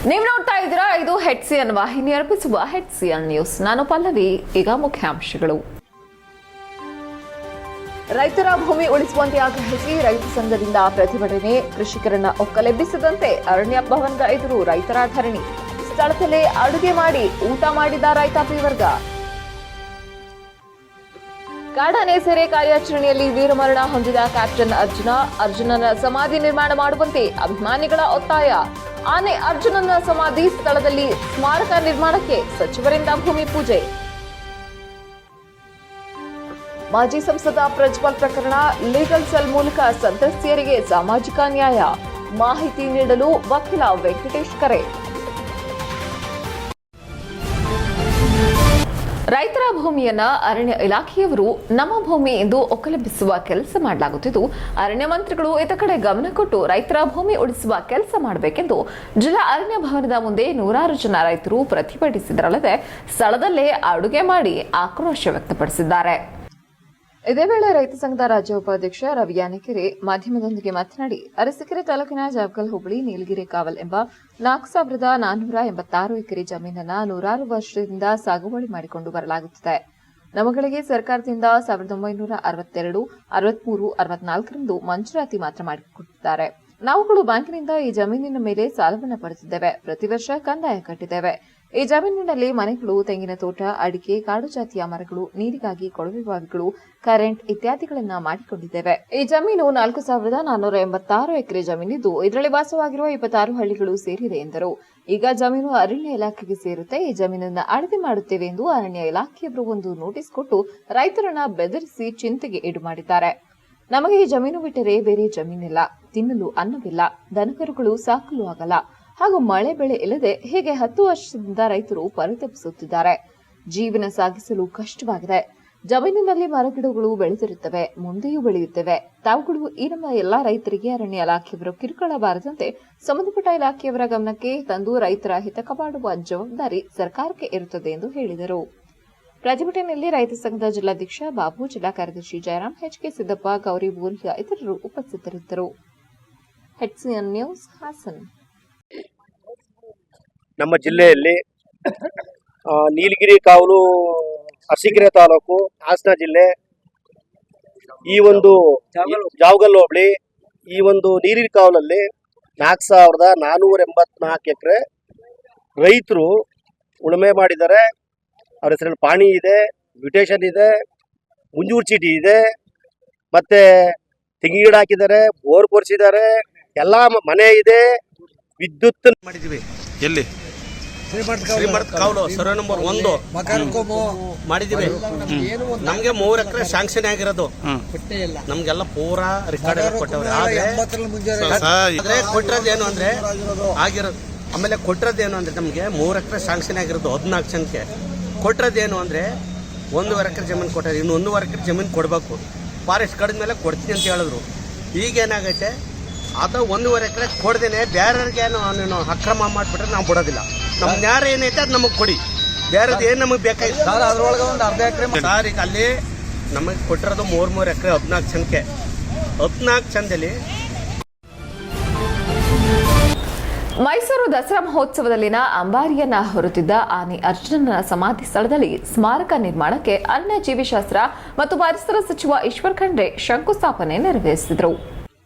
ನೀವು ನೋಡ್ತಾ ಇದ್ದೀರಾ, ಇದು ಹೆಡ್ಸಿಯನ್ ವಾಹಿನಿ ಅರ್ಪಿಸುವ ಹೆಡ್ಸಿಯನ್ ನ್ಯೂಸ್. ನಾನು ಪಲ್ಲವಿ. ಈಗ ಮುಖ್ಯಾಂಶಗಳು. ರೈತರ ಭೂಮಿ ಉಳಿಸುವಂತೆ ಆಗ್ರಹಿಸಿ ರೈತ ಸಂಘದಿಂದ ಪ್ರತಿಭಟನೆ. ಕೃಷಿಕರನ್ನ ಒಕ್ಕಲೆಬ್ಬಿಸದಂತೆ ಅರಣ್ಯ ಭವನದ ಎದುರು ರೈತರ ಧರಣಿ. ಸ್ಥಳದಲ್ಲೇ ಅಡುಗೆ ಮಾಡಿ ಊಟ ಮಾಡಿದ ರೈತಾಪಿ ವರ್ಗ. ಕಾಡಾನೆ ಸೆರೆ ಕಾರ್ಯಾಚರಣೆಯಲ್ಲಿ ವೀರಮರಣ ಹೊಂದಿದ ಕ್ಯಾಪ್ಟನ್ ಅರ್ಜುನನ ಸಮಾಧಿ ನಿರ್ಮಾಣ ಮಾಡುವಂತೆ ಅಭಿಮಾನಿಗಳ ಒತ್ತಾಯ. ಆನೆ ಅರ್ಜುನನ ಸಮಾಧಿ ಸ್ಥಳದಲ್ಲಿ ಸ್ಮಾರಕ ನಿರ್ಮಾಣಕ್ಕೆ ಸಚಿವರಿಂದ ಭೂಮಿ ಪೂಜೆ. ಮಾಜಿ ಸಂಸದ ಪ್ರಜ್ವಲ್ ಪ್ರಕರಣ, ಲೀಗಲ್ ಸೆಲ್ ಮೂಲಕ ಸಂತ್ರಸ್ತೆಯರಿಗೆ ಸಾಮಾಜಿಕ ನ್ಯಾಯ ಮಾಹಿತಿ ನೀಡಲು ವಕೀಲ ವೆಂಕಟೇಶ್ ಕರೆ. ರೈತರ ಭೂಮಿಯನ್ನ ಅರಣ್ಯ ಇಲಾಖೆಯವರು ನಮ್ಮ ಭೂಮಿ ಎಂದು ಒಕ್ಕಲೆಬ್ಬಿಸುವ ಕೆಲಸ ಮಾಡಲಾಗುತ್ತಿದ್ದು, ಅರಣ್ಯ ಮಂತ್ರಿಗಳು ಇತ್ತ ಕಡೆ ಗಮನ ಕೊಟ್ಟು ರೈತರ ಭೂಮಿ ಉಳಿಸುವ ಕೆಲಸ ಮಾಡಬೇಕೆಂದು ಜಿಲ್ಲಾ ಅರಣ್ಯ ಭವನದ ಮುಂದೆ ನೂರಾರು ಜನ ರೈತರು ಪ್ರತಿಭಟಿಸಿದರಲ್ಲದೆ ಸ್ಥಳದಲ್ಲೇ ಅಡುಗೆ ಮಾಡಿ ಆಕ್ರೋಶ ವ್ಯಕ್ತಪಡಿಸಿದ್ದಾರೆ. ಇದೇ ವೇಳೆ ರೈತ ಸಂಘದ ರಾಜ್ಯ ಉಪಾಧ್ಯಕ್ಷ ರವಿ ಯಾನೆಕೆರೆ ಮಾಧ್ಯಮದೊಂದಿಗೆ ಮಾತನಾಡಿ, ಅರಸೀಕೆರೆ ತಾಲೂಕಿನ ಜಾವಗಲ್ ಹೋಬಳಿ ನೀಲಗಿರಿ ಕಾವಲ್ ಎಂಬ 4,486 ಎಕರೆ ಜಮೀನನ್ನ ನೂರಾರು ವರ್ಷದಿಂದ ಸಾಗುವಳಿ ಮಾಡಿಕೊಂಡು ಬರಲಾಗುತ್ತಿದೆ. ನಮ್ಮಗಳಿಗೆ ಸರ್ಕಾರದಿಂದ 1962, 63, 64ರಂದು ಮಂಜೂರಾತಿ ಮಾತ್ರ ಮಾಡಿಕೊಟ್ಟಿದ್ದಾರೆ. ನಾವುಗಳು ಬ್ಯಾಂಕಿನಿಂದ ಈ ಜಮೀನಿನ ಮೇಲೆ ಸಾಲವನ್ನು ಪಡೆದಿದ್ದೇವೆ. ಪ್ರತಿ ವರ್ಷ ಕಂದಾಯ ಕಟ್ಟಿದ್ದೇವೆ. ಈ ಜಮೀನಿನಲ್ಲಿ ಮನೆಗಳು, ತೆಂಗಿನ ತೋಟ, ಅಡಿಕೆ, ಕಾಡು ಜಾತಿಯ ಮರಗಳು, ನೀರಿಗಾಗಿ ಕೊಳವೆ ಬಾವಿಗಳು, ಕರೆಂಟ್ ಇತ್ಯಾದಿಗಳನ್ನ ಮಾಡಿಕೊಂಡಿದ್ದೇವೆ. ಈ ಜಮೀನು 4,486 ಎಕರೆ ಜಮೀನಿದ್ದು ಇದರಲ್ಲಿ ವಾಸವಾಗಿರುವ 26 ಹಳ್ಳಿಗಳು ಸೇರಿದೆ ಎಂದರು. ಈಗ ಜಮೀನು ಅರಣ್ಯ ಇಲಾಖೆಗೆ ಸೇರುತ್ತೆ. ಈ ಜಮೀನನ್ನ ಅಳತೆ ಮಾಡುತ್ತೇವೆ ಎಂದು ಅರಣ್ಯ ಇಲಾಖೆಯವರು ಒಂದು ನೋಟಿಸ್ ಕೊಟ್ಟು ರೈತರನ್ನ ಬೆದರಿಸಿ ಚಿಂತೆಗೆ ಈಡು ಮಾಡಿದ್ದಾರೆ. ನಮಗೆ ಈ ಜಮೀನು ಬಿಟ್ಟರೆ ಬೇರೆ ಜಮೀನಿಲ್ಲ, ತಿನ್ನಲು ಅನ್ನವಿಲ್ಲ, ದನಕರುಗಳು ಸಾಕಲು ಆಗಲ್ಲ, ಹಾಗೂ ಮಳೆ ಬೆಳೆ ಇಲ್ಲದೆ ಹೀಗೆ 10 ವರ್ಷದಿಂದ ರೈತರು ಪರಿತಪಿಸುತ್ತಿದ್ದಾರೆ. ಜೀವನ ಸಾಗಿಸಲು ಕಷ್ಟವಾಗಿದೆ. ಜಮೀನಿನಲ್ಲಿ ಮರಗಿಡಗಳು ಬೆಳೆದಿರುತ್ತವೆ, ಮುಂದೆಯೂ ಬೆಳೆಯುತ್ತವೆ. ತಾವುಗಳು ಈ ನಮ್ಮ ಎಲ್ಲಾ ರೈತರಿಗೆ ಅರಣ್ಯ ಇಲಾಖೆಯವರು ಕಿರುಕುಳ ಬಾರದಂತೆ ಸಂಬಂಧಪಟ್ಟ ಇಲಾಖೆಯವರ ಗಮನಕ್ಕೆ ತಂದು ರೈತರ ಹಿತ ಕಾಪಾಡುವ ಜವಾಬ್ದಾರಿ ಸರ್ಕಾರಕ್ಕೆ ಇರುತ್ತದೆ ಎಂದು ಹೇಳಿದರು. ಪ್ರತಿಭಟನೆಯಲ್ಲಿ ರೈತ ಸಂಘದ ಜಿಲ್ಲಾಧ್ಯಕ್ಷ ಬಾಬು, ಜಿಲ್ಲಾ ಕಾರ್ಯದರ್ಶಿ ಜಯರಾಮ್, ಎಚ್ಕೆ ಸಿದ್ದಪ್ಪ, ಗೌರಿ ಬೋರಿಯಾ ಇತರರು ಉಪಸ್ಥಿತರಿದ್ದರು. ಹೆಡ್ಸಿಯನ್ ನ್ಯೂಸ್, ಹಾಸನ್. ನಮ್ಮ ಜಿಲ್ಲೆಯಲ್ಲಿ ನೀಲಗಿರಿ ಕಾವಲು, ಅರಸೀಕೆರೆ ತಾಲೂಕು, ಹಾಸನ ಜಿಲ್ಲೆ, ಈ ಒಂದು ಜಾವಗಲ್ ಹೋಬಳಿ, ಈ ಒಂದು ನೀಲಗಿರಿ ಕಾವಲಲ್ಲಿ 4,484 ಎಕರೆ ರೈತರು ಉಳುಮೆ ಮಾಡಿದ್ದಾರೆ. ಅವ್ರ ಹೆಸರಲ್ಲಿ ಪಾಣಿ ಇದೆ, ಮ್ಯೂಟೇಷನ್ ಇದೆ, ಮುಂಜೂರು ಚೀಟಿ ಇದೆ, ಮತ್ತೆ ತೆಂಗಿ ಗಿಡ ಹಾಕಿದ್ದಾರೆ, ಬೋರ್ ಕೊರ್ಸಿದ್ದಾರೆ, ಎಲ್ಲ ಮನೆ ಇದೆ, ವಿದ್ಯುತ್ ಮಾಡಿದ್ವಿ. ಎಲ್ಲಿ ಶ್ರೀಮಠ ಕಾವಲು ಸರ್ವೆ ನಂಬರ್ 1 ಮಾಡಿದೀವಿ. ನಮ್ಗೆ 3 ಎಕರೆ ಶಾಂಕ್ಷನ್ ಆಗಿರೋದು, ನಮ್ಗೆಲ್ಲ ಪೂರಾ ರೆಕಾರ್ಡ್ ಎಲ್ಲ ಕೊಟ್ಟವ್ರೆ. ಆದ್ರೆ ಕೊಟ್ಟಿರೋದೇನು ಅಂದ್ರೆ ಆಗಿರೋದು, ಆಮೇಲೆ ಕೊಟ್ಟಿರೋದೇನು ಅಂದ್ರೆ ನಮ್ಗೆ 3 ಎಕರೆ ಶಾಂಕ್ಷನ್ ಆಗಿರೋದು 14 ಜನಕ್ಕೆ. ಕೊಟ್ಟಿರೋದೇನು ಅಂದ್ರೆ 1.5 ಎಕರೆ ಜಮೀನು ಕೊಟ್ಟಾರೆ, ಇನ್ನು 1.5 ಎಕರೆ ಜಮೀನು ಕೊಡ್ಬೇಕು. ಫಾರೆಸ್ಟ್ ಕಡಿದ ಮೇಲೆ ಕೊಡ್ತೀನಿ ಅಂತ ಹೇಳಿದ್ರು. ಈಗೇನಾಗೈತೆ, ಅದು 1.5 ಎಕರೆ ಕೊಡ್ದೇನೆ ಬೇರೆಯವ್ರಿಗೆ ನೀನು ಅಕ್ರಮ ಮಾಡಿಬಿಟ್ರೆ ನಾವು ಬಿಡೋದಿಲ್ಲ. ನಮ್ಮ ನ್ಯಾರ ಏನೈತೆ ಅದು ನಮಗೆ ಕೊಡಿ, ಬೇರೆದು ಏನು ನಮಗೆ ಬೇಕಾಗಿತ್ತು ಅದ್ರೊಳಗೆ ಒಂದು ಅರ್ಧ ಎಕರೆ ಸರ್. ಈಗ ಅಲ್ಲಿ ನಮಗೆ ಕೊಟ್ಟಿರೋದು 3 ಎಕರೆ 14 ಜನಕ್ಕೆ. 14 ಜನದಲ್ಲಿ ಮೈಸೂರು ದಸರಾ ಮಹೋತ್ಸವದಲ್ಲಿನ ಅಂಬಾರಿಯನ್ನ ಹೊರುತ್ತಿದ್ದ ಆನೆ ಅರ್ಜುನನ ಸಮಾಧಿ ಸ್ಥಳದಲ್ಲಿ ಸ್ಮಾರಕ ನಿರ್ಮಾಣಕ್ಕೆ ಅರಣ್ಯ ಜೀವಿಶಾಸ್ತ್ರ ಮತ್ತು ಪರಿಸರ ಸಚಿವ ಈಶ್ವರ್ ಖಂಡ್ರೆ ಶಂಕುಸ್ಥಾಪನೆ ನೆರವೇರಿಸಿದರು.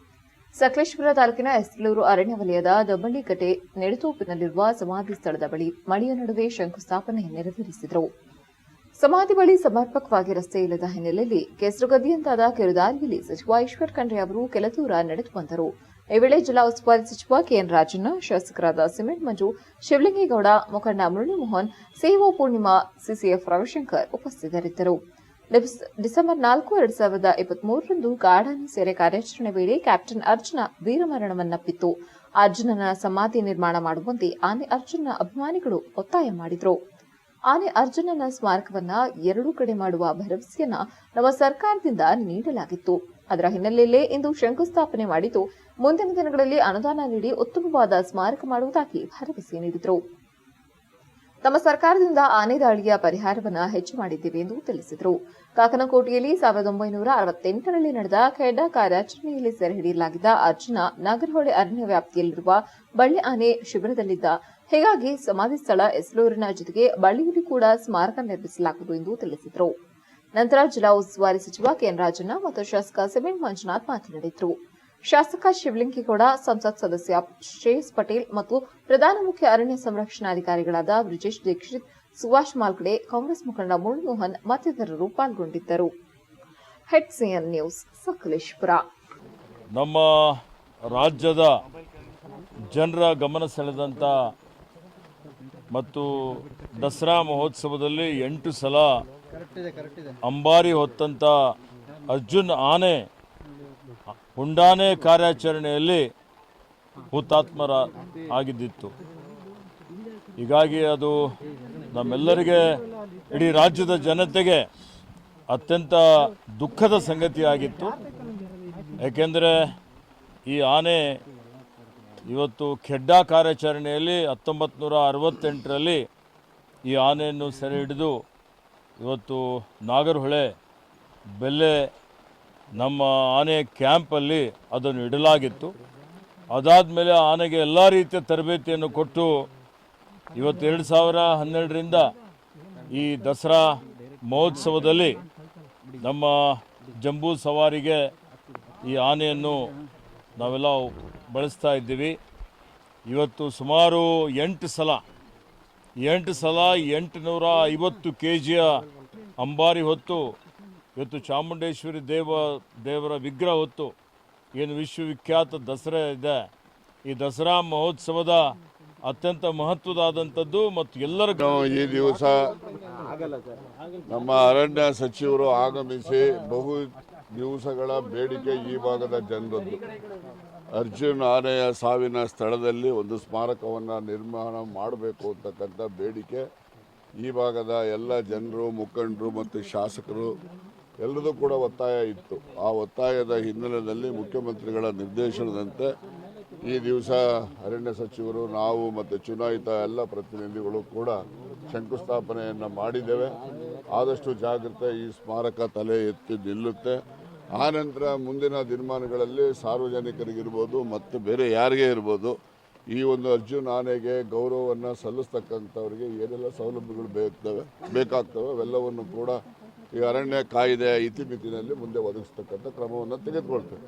ಸಕಲೇಶಪುರ ತಾಲೂಕಿನ ಎಸ್ಲೂರು ಅರಣ್ಯ ವಲಯದ ದಬ್ಬಳ್ಳಿಕಟ್ಟೆ ನೆಡತೋಪಿನಲ್ಲಿರುವ ಸಮಾಧಿ ಸ್ಥಳದ ಬಳಿ ಮಳೆಯ ನಡುವೆ ಶಂಕುಸ್ಥಾಪನೆ ನೆರವೇರಿಸಿದರು. ಸಮಾಧಿ ಬಳಿ ಸಮರ್ಪಕವಾಗಿ ರಸ್ತೆ ಇಲ್ಲದ ಹಿನ್ನೆಲೆಯಲ್ಲಿ ಕೆಸರುಗದ್ದಿಯಂತಾದ ಕಿರುದಾರಿಯಲ್ಲಿ ಸಚಿವ ಈಶ್ವರ್ ಖಂಡ್ರೆ ಅವರು ಕೆಲ ದೂರ ನಡೆದು ಬಂದರು. ಈ ವೇಳೆ ಜಿಲ್ಲಾ ಉಸ್ತುವಾರಿ ಸಚಿವ ಕೆಎನ್ ರಾಜಣ್ಣ, ಶಾಸಕರಾದ ಸಿಮೆಂಟ್ ಮಂಜು, ಶಿವಲಿಂಗೇಗೌಡ, ಮುಖಂಡ ಮುರಳೀಮೋಹನ್, ಸಿಇಒ ಪೂರ್ಣಿಮಾ, ಸಿಸಿಎಫ್ ರವಿಶಂಕರ್ ಉಪಸ್ಥಿತರಿದ್ದರು. ಡಿಸೆಂಬರ್ 4, 2023ರಂದು ಕಾಡಾನೆ ಸೆರೆ ಕಾರ್ಯಾಚರಣೆ ವೇಳೆ ಕ್ಯಾಪ್ಟನ್ ಅರ್ಜುನ ವೀರಮರಣವನ್ನಪ್ಪಿತ್ತು. ಅರ್ಜುನನ ಸಮಾಧಿ ನಿರ್ಮಾಣ ಮಾಡುವಂತೆ ಆನೆ ಅರ್ಜುನನ ಅಭಿಮಾನಿಗಳು ಒತ್ತಾಯ ಮಾಡಿದರು. ಆನೆ ಅರ್ಜುನನ ಸ್ಮಾರಕವನ್ನ 2 ಕಡೆ ಮಾಡುವ ಭರವಸೆಯನ್ನ ನಮ್ಮ ಸರ್ಕಾರದಿಂದ ನೀಡಲಾಗಿತ್ತು. ಅದರ ಹಿನ್ನೆಲೆಯಲ್ಲೇ ಇಂದು ಶಂಕುಸ್ಥಾಪನೆ ಮಾಡಿದ್ದು, ಮುಂದಿನ ದಿನಗಳಲ್ಲಿ ಅನುದಾನ ನೀಡಿ ಉತ್ತಮವಾದ ಸ್ಮಾರಕ ಮಾಡುವುದಾಗಿ ಭರವಸೆ ನೀಡಿದರು. ತಮ್ಮ ಸರ್ಕಾರದಿಂದ ಆನೆ ದಾಳಿಯ ಪರಿಹಾರವನ್ನು ಹೆಚ್ಚು ಮಾಡಿದ್ದೇವೆ ಎಂದು ತಿಳಿಸಿದರು. ಕಾಕನಕೋಟೆಯಲ್ಲಿ 1968ರಲ್ಲಿ ನಡೆದ ಖೆಡ್ಡಾ ಕಾರ್ಯಾಚರಣೆಯಲ್ಲಿ ಸೆರೆ ಹಿಡಿಯಲಾಗಿದ್ದ ಅರ್ಜುನ ನಾಗರಹೊಳೆ ಅರಣ್ಯ ವ್ಯಾಪ್ತಿಯಲ್ಲಿರುವ ಬಳ್ಳಿ ಆನೆ ಶಿಬಿರದಲ್ಲಿದ್ದ ಹೀಗಾಗಿ ಸಮಾಧಿ ಸ್ಥಳ ಎಸ್ಲೂರಿನ ಜೊತೆಗೆ ಬಳ್ಳಿಯಲ್ಲಿ ಕೂಡ ಸ್ಮಾರಕ ನಿರ್ಮಿಸಲಾಗುವುದು ಎಂದು ತಿಳಿಸಿದರು. ನಂತರ ಜಿಲ್ಲಾ ಉಸ್ತುವಾರಿ ಸಚಿವ ಕೆಎನ್ ರಾಜಣ್ಣ ಮತ್ತು ಶಾಸಕ ಸಿಮೆಂಟ್ ಮಂಜುನಾಥ್ ಮಾತನಾಡಿದರು. ಶಾಸಕ ಶಿವಲಿಂಗೇಗೌಡ, ಸಂಸತ್ ಸದಸ್ಯ ಶ್ರೇಯಸ್ ಪಟೇಲ್ ಮತ್ತು ಪ್ರಧಾನ ಮುಖ್ಯ ಅರಣ್ಯ ಸಂರಕ್ಷಣಾಧಿಕಾರಿಗಳಾದ ಬ್ರಿಜೇಶ್ ದೀಕ್ಷಿತ್, ಸುಭಾಷ್ ಮಾಲ್ಗಡೆ, ಕಾಂಗ್ರೆಸ್ ಮುಖಂಡ ಮುರಳೀಮೋಹನ್ ಮತ್ತಿತರರು ಪಾಲ್ಗೊಂಡಿದ್ದರು. HCN news, Sakleshpur. ನಮ್ಮ ರಾಜ್ಯದ ಜನರ ಗಮನ ಸೆಳೆದಂಥ ಮತ್ತು ದಸರಾ ಮಹೋತ್ಸವದಲ್ಲಿ 8 ಸಲ ಅಂಬಾರಿ ಹೊತ್ತಂಥ ಅರ್ಜುನ್ ಆನೆ ಹುಂಡಾನೆ ಕಾರ್ಯಾಚರಣೆಯಲ್ಲಿ ಹುತಾತ್ಮರ ಆಗಿದ್ದಿತ್ತು. ಹೀಗಾಗಿ ಅದು ನಮ್ಮೆಲ್ಲರಿಗೆ, ಇಡೀ ರಾಜ್ಯದ ಜನತೆಗೆ ಅತ್ಯಂತ ದುಃಖದ ಸಂಗತಿಯಾಗಿತ್ತು. ಏಕೆಂದರೆ ಈ ಆನೆ ಇವತ್ತು ಖೆಡ್ಡಾ ಕಾರ್ಯಾಚರಣೆಯಲ್ಲಿ 1968ರಲ್ಲಿ ಈ ಆನೆಯನ್ನು ಸೆರೆ ಹಿಡಿದು ಇವತ್ತು ನಾಗರಹೊಳೆ ಬೆಲ್ಲೆ ನಮ್ಮ ಆನೆ ಕ್ಯಾಂಪಲ್ಲಿ ಅದನ್ನು ಇಡಲಾಗಿತ್ತು. ಅದಾದ ಮೇಲೆ ಆನೆಗೆ ಎಲ್ಲ ರೀತಿಯ ತರಬೇತಿಯನ್ನು ಕೊಟ್ಟು ಇವತ್ತು 2012ರಿಂದ ಈ ದಸರಾ ಮಹೋತ್ಸವದಲ್ಲಿ ನಮ್ಮ ಜಂಬೂ ಸವಾರಿಗೆ ಈ ಆನೆಯನ್ನು ನಾವೆಲ್ಲ ಬಳಸ್ತಾ ಇದ್ದೀವಿ. ಇವತ್ತು ಸುಮಾರು 8 ಸಲ 850 kgಯ ಅಂಬಾರಿ ಹೊತ್ತು ಇವತ್ತು ಚಾಮುಂಡೇಶ್ವರಿ ದೇವರ ವಿಗ್ರಹ ಹೊತ್ತು ಏನು ವಿಶ್ವವಿಖ್ಯಾತ ದಸರಾ ಇದೆ, ಈ ದಸರಾ ಮಹೋತ್ಸವದ ಅತ್ಯಂತ ಮಹತ್ವದಾದಂಥದ್ದು ಮತ್ತು ಎಲ್ಲರ ಈ ದಿವಸ ನಮ್ಮ ಅರಣ್ಯ ಸಚಿವರು ಆಗಮಿಸಿ ಬಹು ದಿವಸಗಳ ಬೇಡಿಕೆ ಈ ಭಾಗದ ಜನರದ್ದು. ಅರ್ಜುನ್ ಆನೆಯ ಸಾವಿನ ಸ್ಥಳದಲ್ಲಿ ಒಂದು ಸ್ಮಾರಕವನ್ನು ನಿರ್ಮಾಣ ಮಾಡಬೇಕು ಅಂತಕ್ಕಂಥ ಬೇಡಿಕೆ ಈ ಭಾಗದ ಎಲ್ಲ ಜನರು, ಮುಖಂಡರು ಮತ್ತು ಶಾಸಕರು ಎಲ್ಲರದು ಕೂಡ ಒತ್ತಾಯ ಇತ್ತು. ಆ ಒತ್ತಾಯದ ಹಿನ್ನೆಲೆಯಲ್ಲಿ ಮುಖ್ಯಮಂತ್ರಿಗಳ ನಿರ್ದೇಶನದಂತೆ ಈ ದಿವಸ ಅರಣ್ಯ ಸಚಿವರು, ನಾವು ಮತ್ತು ಚುನಾಯಿತ ಎಲ್ಲ ಪ್ರತಿನಿಧಿಗಳು ಕೂಡ ಶಂಕುಸ್ಥಾಪನೆಯನ್ನು ಮಾಡಿದ್ದೇವೆ. ಆದಷ್ಟು ಜಾಗ್ರತೆ ಈ ಸ್ಮಾರಕ ತಲೆ ಎತ್ತಿ ನಿಲ್ಲುತ್ತೆ. ಆನಂತರ ಮುಂದಿನ ದಿನಮಾನಗಳಲ್ಲಿ ಸಾರ್ವಜನಿಕರಿಗಿರ್ಬೋದು ಮತ್ತು ಬೇರೆ ಯಾರಿಗೇ ಇರ್ಬೋದು ಈ ಒಂದು ಅರ್ಜುನ್ ಆನೆಗೆ ಗೌರವವನ್ನು ಸಲ್ಲಿಸ್ತಕ್ಕಂಥವ್ರಿಗೆ ಏನೆಲ್ಲ ಸೌಲಭ್ಯಗಳು ಬೇಕಾಗ್ತವೆ ಅವೆಲ್ಲವನ್ನು ಕೂಡ ಈ ಅರಣ್ಯ ಕಾಯ್ದೆಯ ಇತಿಮಿತಿನಲ್ಲಿ ಮುಂದೆ ಒದಗಿಸ್ತಕ್ಕಂಥ ಕ್ರಮವನ್ನು ತೆಗೆದುಕೊಳ್ತೇವೆ.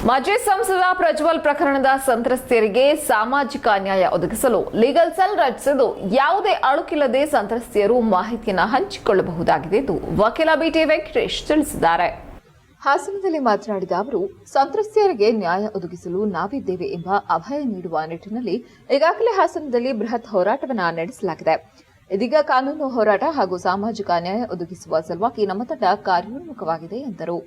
ಮಾಜಿ ಸಂಸದ ಪ್ರಜ್ವಲ್ ಪ್ರಕರಣದ ಸಂತ್ರಸ್ತೆಯರಿಗೆ ಸಾಮಾಜಿಕ ನ್ಯಾಯ ಒದಗಿಸಲು ಲೀಗಲ್ ಸೆಲ್ ರಚಿಸಿದ್ದು ಯಾವುದೇ ಅಳುಕಿಲ್ಲದೆ ಸಂತ್ರಸ್ತೆಯರು ಮಾಹಿತಿಯನ್ನು ಹಂಚಿಕೊಳ್ಳಬಹುದಾಗಿದೆ ಎಂದು ವಕೀಲ ಬಿಟಿ ವೆಂಕಟೇಶ್ ತಿಳಿಸಿದ್ದಾರೆ. ಹಾಸನದಲ್ಲಿ ಮಾತನಾಡಿದ ಅವರು, ಸಂತ್ರಸ್ತೆಯರಿಗೆ ನ್ಯಾಯ ಒದಗಿಸಲು ನಾವಿದ್ದೇವೆ ಎಂಬ ಅಭಯ ನೀಡುವ ನಿಟ್ಟಿನಲ್ಲಿ ಈಗಾಗಲೇ ಹಾಸನದಲ್ಲಿ ಬೃಹತ್ ಹೋರಾಟವನ್ನು ನಡೆಸಲಾಗಿದೆ. ಇದೀಗ ಕಾನೂನು ಹೋರಾಟ ಹಾಗೂ ಸಾಮಾಜಿಕ ನ್ಯಾಯ ಒದಗಿಸುವ ಸಲುವಾಗಿ ನಮ್ಮ ತಂಡ ಕಾರ್ಯೋನ್ಮುಖವಾಗಿದೆ ಎಂದರು.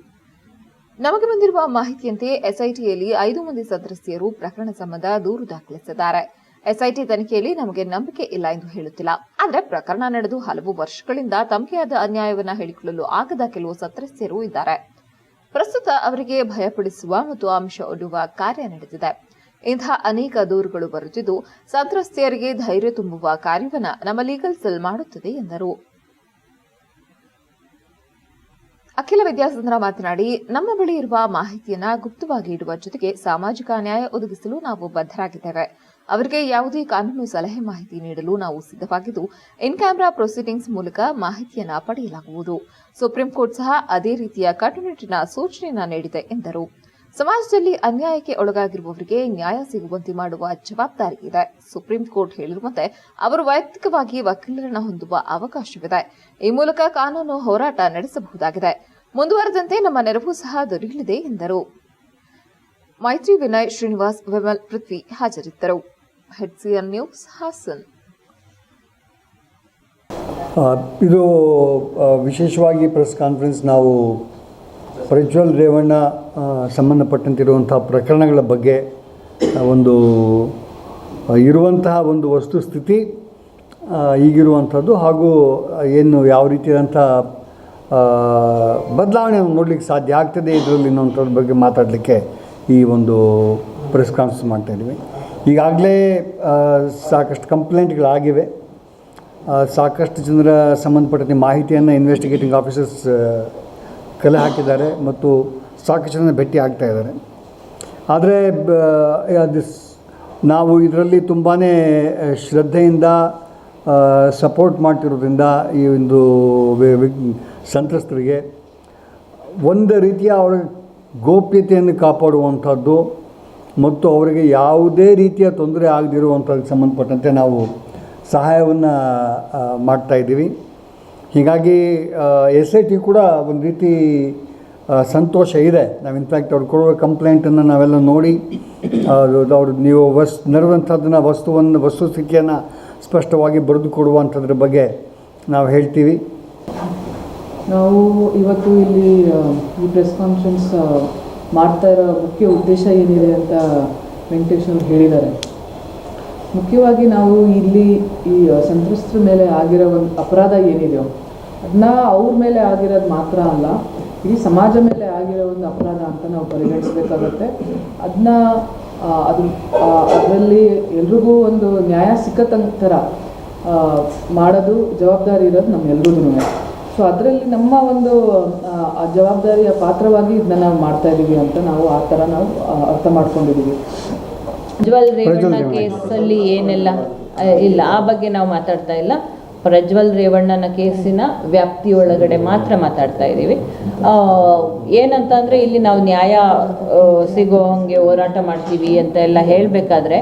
ನಮಗೆ ಬಂದಿರುವ ಮಾಹಿತಿಯಂತೆ ಎಸ್ಐಟಿಯಲ್ಲಿ 5 ಮಂದಿ ಸಂತ್ರಸ್ತೆಯರು ಪ್ರಕರಣ ಸಂಬಂಧ ದೂರು ದಾಖಲಿಸಿದ್ದಾರೆ. ಎಸ್ಐಟಿ ತನಿಖೆಯಲ್ಲಿ ನಮಗೆ ನಂಬಿಕೆ ಇಲ್ಲ ಎಂದು ಹೇಳುತ್ತಿಲ್ಲ. ಆದರೆ ಪ್ರಕರಣ ನಡೆದು ಹಲವು ವರ್ಷಗಳಿಂದ ತಮಗೆ ಆದ ಅನ್ಯಾಯವನ್ನು ಹೇಳಿಕೊಳ್ಳಲು ಆಗದ ಕೆಲವು ಸಂತ್ರಸ್ತೆಯರು ಇದ್ದಾರೆ. ಪ್ರಸ್ತುತ ಅವರಿಗೆ ಭಯಪಡಿಸುವ ಮತ್ತು ಆಮಿಷ ಒಡ್ಡುವ ಕಾರ್ಯ ನಡೆದಿದೆ. ಇಂತಹ ಅನೇಕ ದೂರುಗಳು ಬರುತ್ತಿದ್ದು ಸಂತ್ರಸ್ತೆಯರಿಗೆ ಧೈರ್ಯ ತುಂಬುವ ಕಾರ್ಯವನ್ನು ನಮ್ಮ ಲೀಗಲ್ ಸೆಲ್ ಮಾಡುತ್ತದೆ ಎಂದರು. ಅಖಿಲ ವಿದ್ಯಾಸಂದ್ರ ಮಾತನಾಡಿ, ನಮ್ಮ ಬಳಿ ಇರುವ ಮಾಹಿತಿಯನ್ನ ಗುಪ್ತವಾಗಿ ಇಡುವ ಜೊತೆಗೆ ಸಾಮಾಜಿಕ ನ್ಯಾಯ ಒದಗಿಸಲು ನಾವು ಬದ್ಧರಾಗಿದ್ದೇವೆ. ಅವರಿಗೆ ಯಾವುದೇ ಕಾನೂನು ಸಲಹೆ ಮಾಹಿತಿ ನೀಡಲು ನಾವು ಸಿದ್ಧವಾಗಿದ್ದು ಇನ್ ಕ್ಯಾಮೆರಾ ಪ್ರೊಸೀಡಿಂಗ್ಸ್ ಮೂಲಕ ಮಾಹಿತಿಯನ್ನ ಪಡೆಯಲಾಗುವುದು. ಸುಪ್ರೀಂ ಕೋರ್ಟ್ ಸಹ ಅದೇ ರೀತಿಯ ಕಟ್ಟುನಿಟ್ಟಿನ ಸೂಚನೆಯನ್ನ ನೀಡಿದೆ ಎಂದರು. ಸಮಾಜದಲ್ಲಿ ಅನ್ಯಾಯಕ್ಕೆ ಒಳಗಾಗಿರುವವರಿಗೆ ನ್ಯಾಯ ಸಿಗುವಂತೆ ಮಾಡುವ ಜವಾಬ್ದಾರಿ ಇದೆ. ಸುಪ್ರೀಂ ಕೋರ್ಟ್ ಹೇಳಿರುವಂತೆ ಅವರು ವೈಯಕ್ತಿಕವಾಗಿ ವಕೀಲರನ್ನು ಹೊಂದುವ ಅವಕಾಶವಿದೆ. ಈ ಮೂಲಕ ಕಾನೂನು ಹೋರಾಟ ನಡೆಸಬಹುದಾಗಿದೆ. ಮುಂದುವರೆದಂತೆ ನಮ್ಮ ನೆರವು ಸಹ ದೊರೆಯಲಿದೆ ಎಂದರು. ಮೈತ್ರಿ ವಿನಯ್, ಶ್ರೀನಿವಾಸ್, ವಿಮಲ್, ಪೃಥ್ವಿ ಹಾಜರಿದ್ದರು. HCN news, Hassan. ಇದು ವಿಶೇಷವಾಗಿ ಪ್ರೆಸ್ ಕಾನ್ಫರೆನ್ಸ್ ನಾವು ಪ್ರಜ್ವಲ್ ರೇವಣ್ಣ ಸಂಬಂಧಪಟ್ಟಂತಿರುವಂಥ ಪ್ರಕರಣಗಳ ಬಗ್ಗೆ ಒಂದು ಇರುವಂತಹ ಒಂದು ವಸ್ತುಸ್ಥಿತಿ ಈಗಿರುವಂಥದ್ದು ಹಾಗೂ ಏನು ಯಾವ ರೀತಿಯಾದಂಥ ಬದಲಾವಣೆ ನೋಡಲಿಕ್ಕೆ ಸಾಧ್ಯ ಆಗ್ತದೆ ಇದರಲ್ಲಿ ಅನ್ನೋಂಥದ್ರ ಬಗ್ಗೆ ಮಾತಾಡಲಿಕ್ಕೆ ಈ ಒಂದು ಪ್ರೆಸ್ ಕಾನ್ಫರೆನ್ಸ್ ಮಾಡ್ತಾಯಿದ್ದೀವಿ. ಈಗಾಗಲೇ ಸಾಕಷ್ಟು ಕಂಪ್ಲೇಂಟ್ಗಳಾಗಿವೆ. ಸಾಕಷ್ಟು ಜನರ ಸಂಬಂಧಪಟ್ಟಂತೆ ಮಾಹಿತಿಯನ್ನು ಇನ್ವೆಸ್ಟಿಗೇಟಿಂಗ್ ಆಫೀಸರ್ಸ್ ಕಲೆ ಹಾಕಿದ್ದಾರೆ ಮತ್ತು ಸಾಕಷ್ಟು ಜನ ಭೇಟಿ ಆಗ್ತಾ ಇದ್ದಾರೆ. ಆದರೆ ದಿಸ್ ನಾವು ಇದರಲ್ಲಿ ತುಂಬಾ ಶ್ರದ್ಧೆಯಿಂದ ಸಪೋರ್ಟ್ ಮಾಡ್ತಿರೋದ್ರಿಂದ ಈ ಒಂದು ಸಂತ್ರಸ್ತರಿಗೆ ಒಂದು ರೀತಿಯ ಅವರ ಗೋಪ್ಯತೆಯನ್ನು ಕಾಪಾಡುವಂಥದ್ದು ಮತ್ತು ಅವರಿಗೆ ಯಾವುದೇ ರೀತಿಯ ತೊಂದರೆ ಆಗದಿರುವಂಥದ್ದಕ್ಕೆ ಸಂಬಂಧಪಟ್ಟಂತೆ ನಾವು ಸಹಾಯವನ್ನು ಮಾಡ್ತಾಯಿದ್ದೀವಿ. ಹೀಗಾಗಿ SIT ಕೂಡ ಒಂದು ರೀತಿ ಸಂತೋಷ ಇದೆ. ನಾವು ಇನ್ಫ್ಯಾಕ್ಟ್ ಅವ್ರು ಕೊಡುವ ಕಂಪ್ಲೇಂಟನ್ನು ನಾವೆಲ್ಲ ನೋಡಿ ಅವ್ರು ನೀವು ನಡೆದಂಥದ್ದನ್ನು ವಸ್ತುಸ್ಥಿತಿಯನ್ನು ಸ್ಪಷ್ಟವಾಗಿ ಬರೆದು ಕೊಡುವಂಥದ್ರ ಬಗ್ಗೆ ನಾವು ಹೇಳ್ತೀವಿ. ನಾವು ಇವತ್ತು ಇಲ್ಲಿ ಈ ಪ್ರೆಸ್ ಕಾನ್ಫರೆನ್ಸ್ ಮಾಡ್ತಾ ಇರೋ ಮುಖ್ಯ ಉದ್ದೇಶ ಏನಿದೆ ಅಂತ ವೆಂಕಟೇಶ್ ಅವರು ಹೇಳಿದ್ದಾರೆ. ಮುಖ್ಯವಾಗಿ ನಾವು ಇಲ್ಲಿ ಈ ಸಂತ್ರಸ್ತರ ಮೇಲೆ ಆಗಿರೋ ಒಂದು ಅಪರಾಧ ಏನಿದೆಯೋ ಅದನ್ನ ಅವ್ರ ಮೇಲೆ ಆಗಿರೋದು ಮಾತ್ರ ಅಲ್ಲ, ಇಡೀ ಸಮಾಜ ಮೇಲೆ ಆಗಿರೋ ಒಂದು ಅಪರಾಧ ಅಂತ ನಾವು ಪರಿಗಣಿಸಬೇಕಾಗತ್ತೆ. ಅದರಲ್ಲಿ ಎಲ್ರಿಗೂ ಒಂದು ನ್ಯಾಯ ಸಿಕ್ಕಂತರ ಮಾಡೋದು ಜವಾಬ್ದಾರಿ ಇರೋದು ನಮ್ಮೆಲ್ರಿಗೂ. ಸೊ ಅದರಲ್ಲಿ ನಮ್ಮ ಒಂದು ಜವಾಬ್ದಾರಿಯ ಪಾತ್ರವಾಗಿ ಇದನ್ನ ನಾವು ಮಾಡ್ತಾ ಇದ್ದೀವಿ ಅಂತ ನಾವು ಆ ಥರ ನಾವು ಅರ್ಥ ಮಾಡ್ಕೊಂಡಿದ್ದೀವಿ. ಪ್ರಜ್ವಲ್ ರೇವಣ್ಣ ಕೇಸಲ್ಲಿ ಏನೆಲ್ಲ ಇಲ್ಲ ಆ ಬಗ್ಗೆ ನಾವು ಮಾತಾಡ್ತಾ ಇಲ್ಲ. ಪ್ರಜ್ವಲ್ ರೇವಣ್ಣನ ಕೇಸಿನ ವ್ಯಾಪ್ತಿಯೊಳಗಡೆ ಮಾತ್ರ ಮಾತಾಡ್ತಾ ಇದ್ದೀವಿ. ಏನಂತ ಅಂದರೆ ಇಲ್ಲಿ ನಾವು ನ್ಯಾಯ ಸಿಗೋ ಹಂಗೆ ಹೋರಾಟ ಮಾಡ್ತೀವಿ ಅಂತ ಎಲ್ಲ ಹೇಳಬೇಕಾದ್ರೆ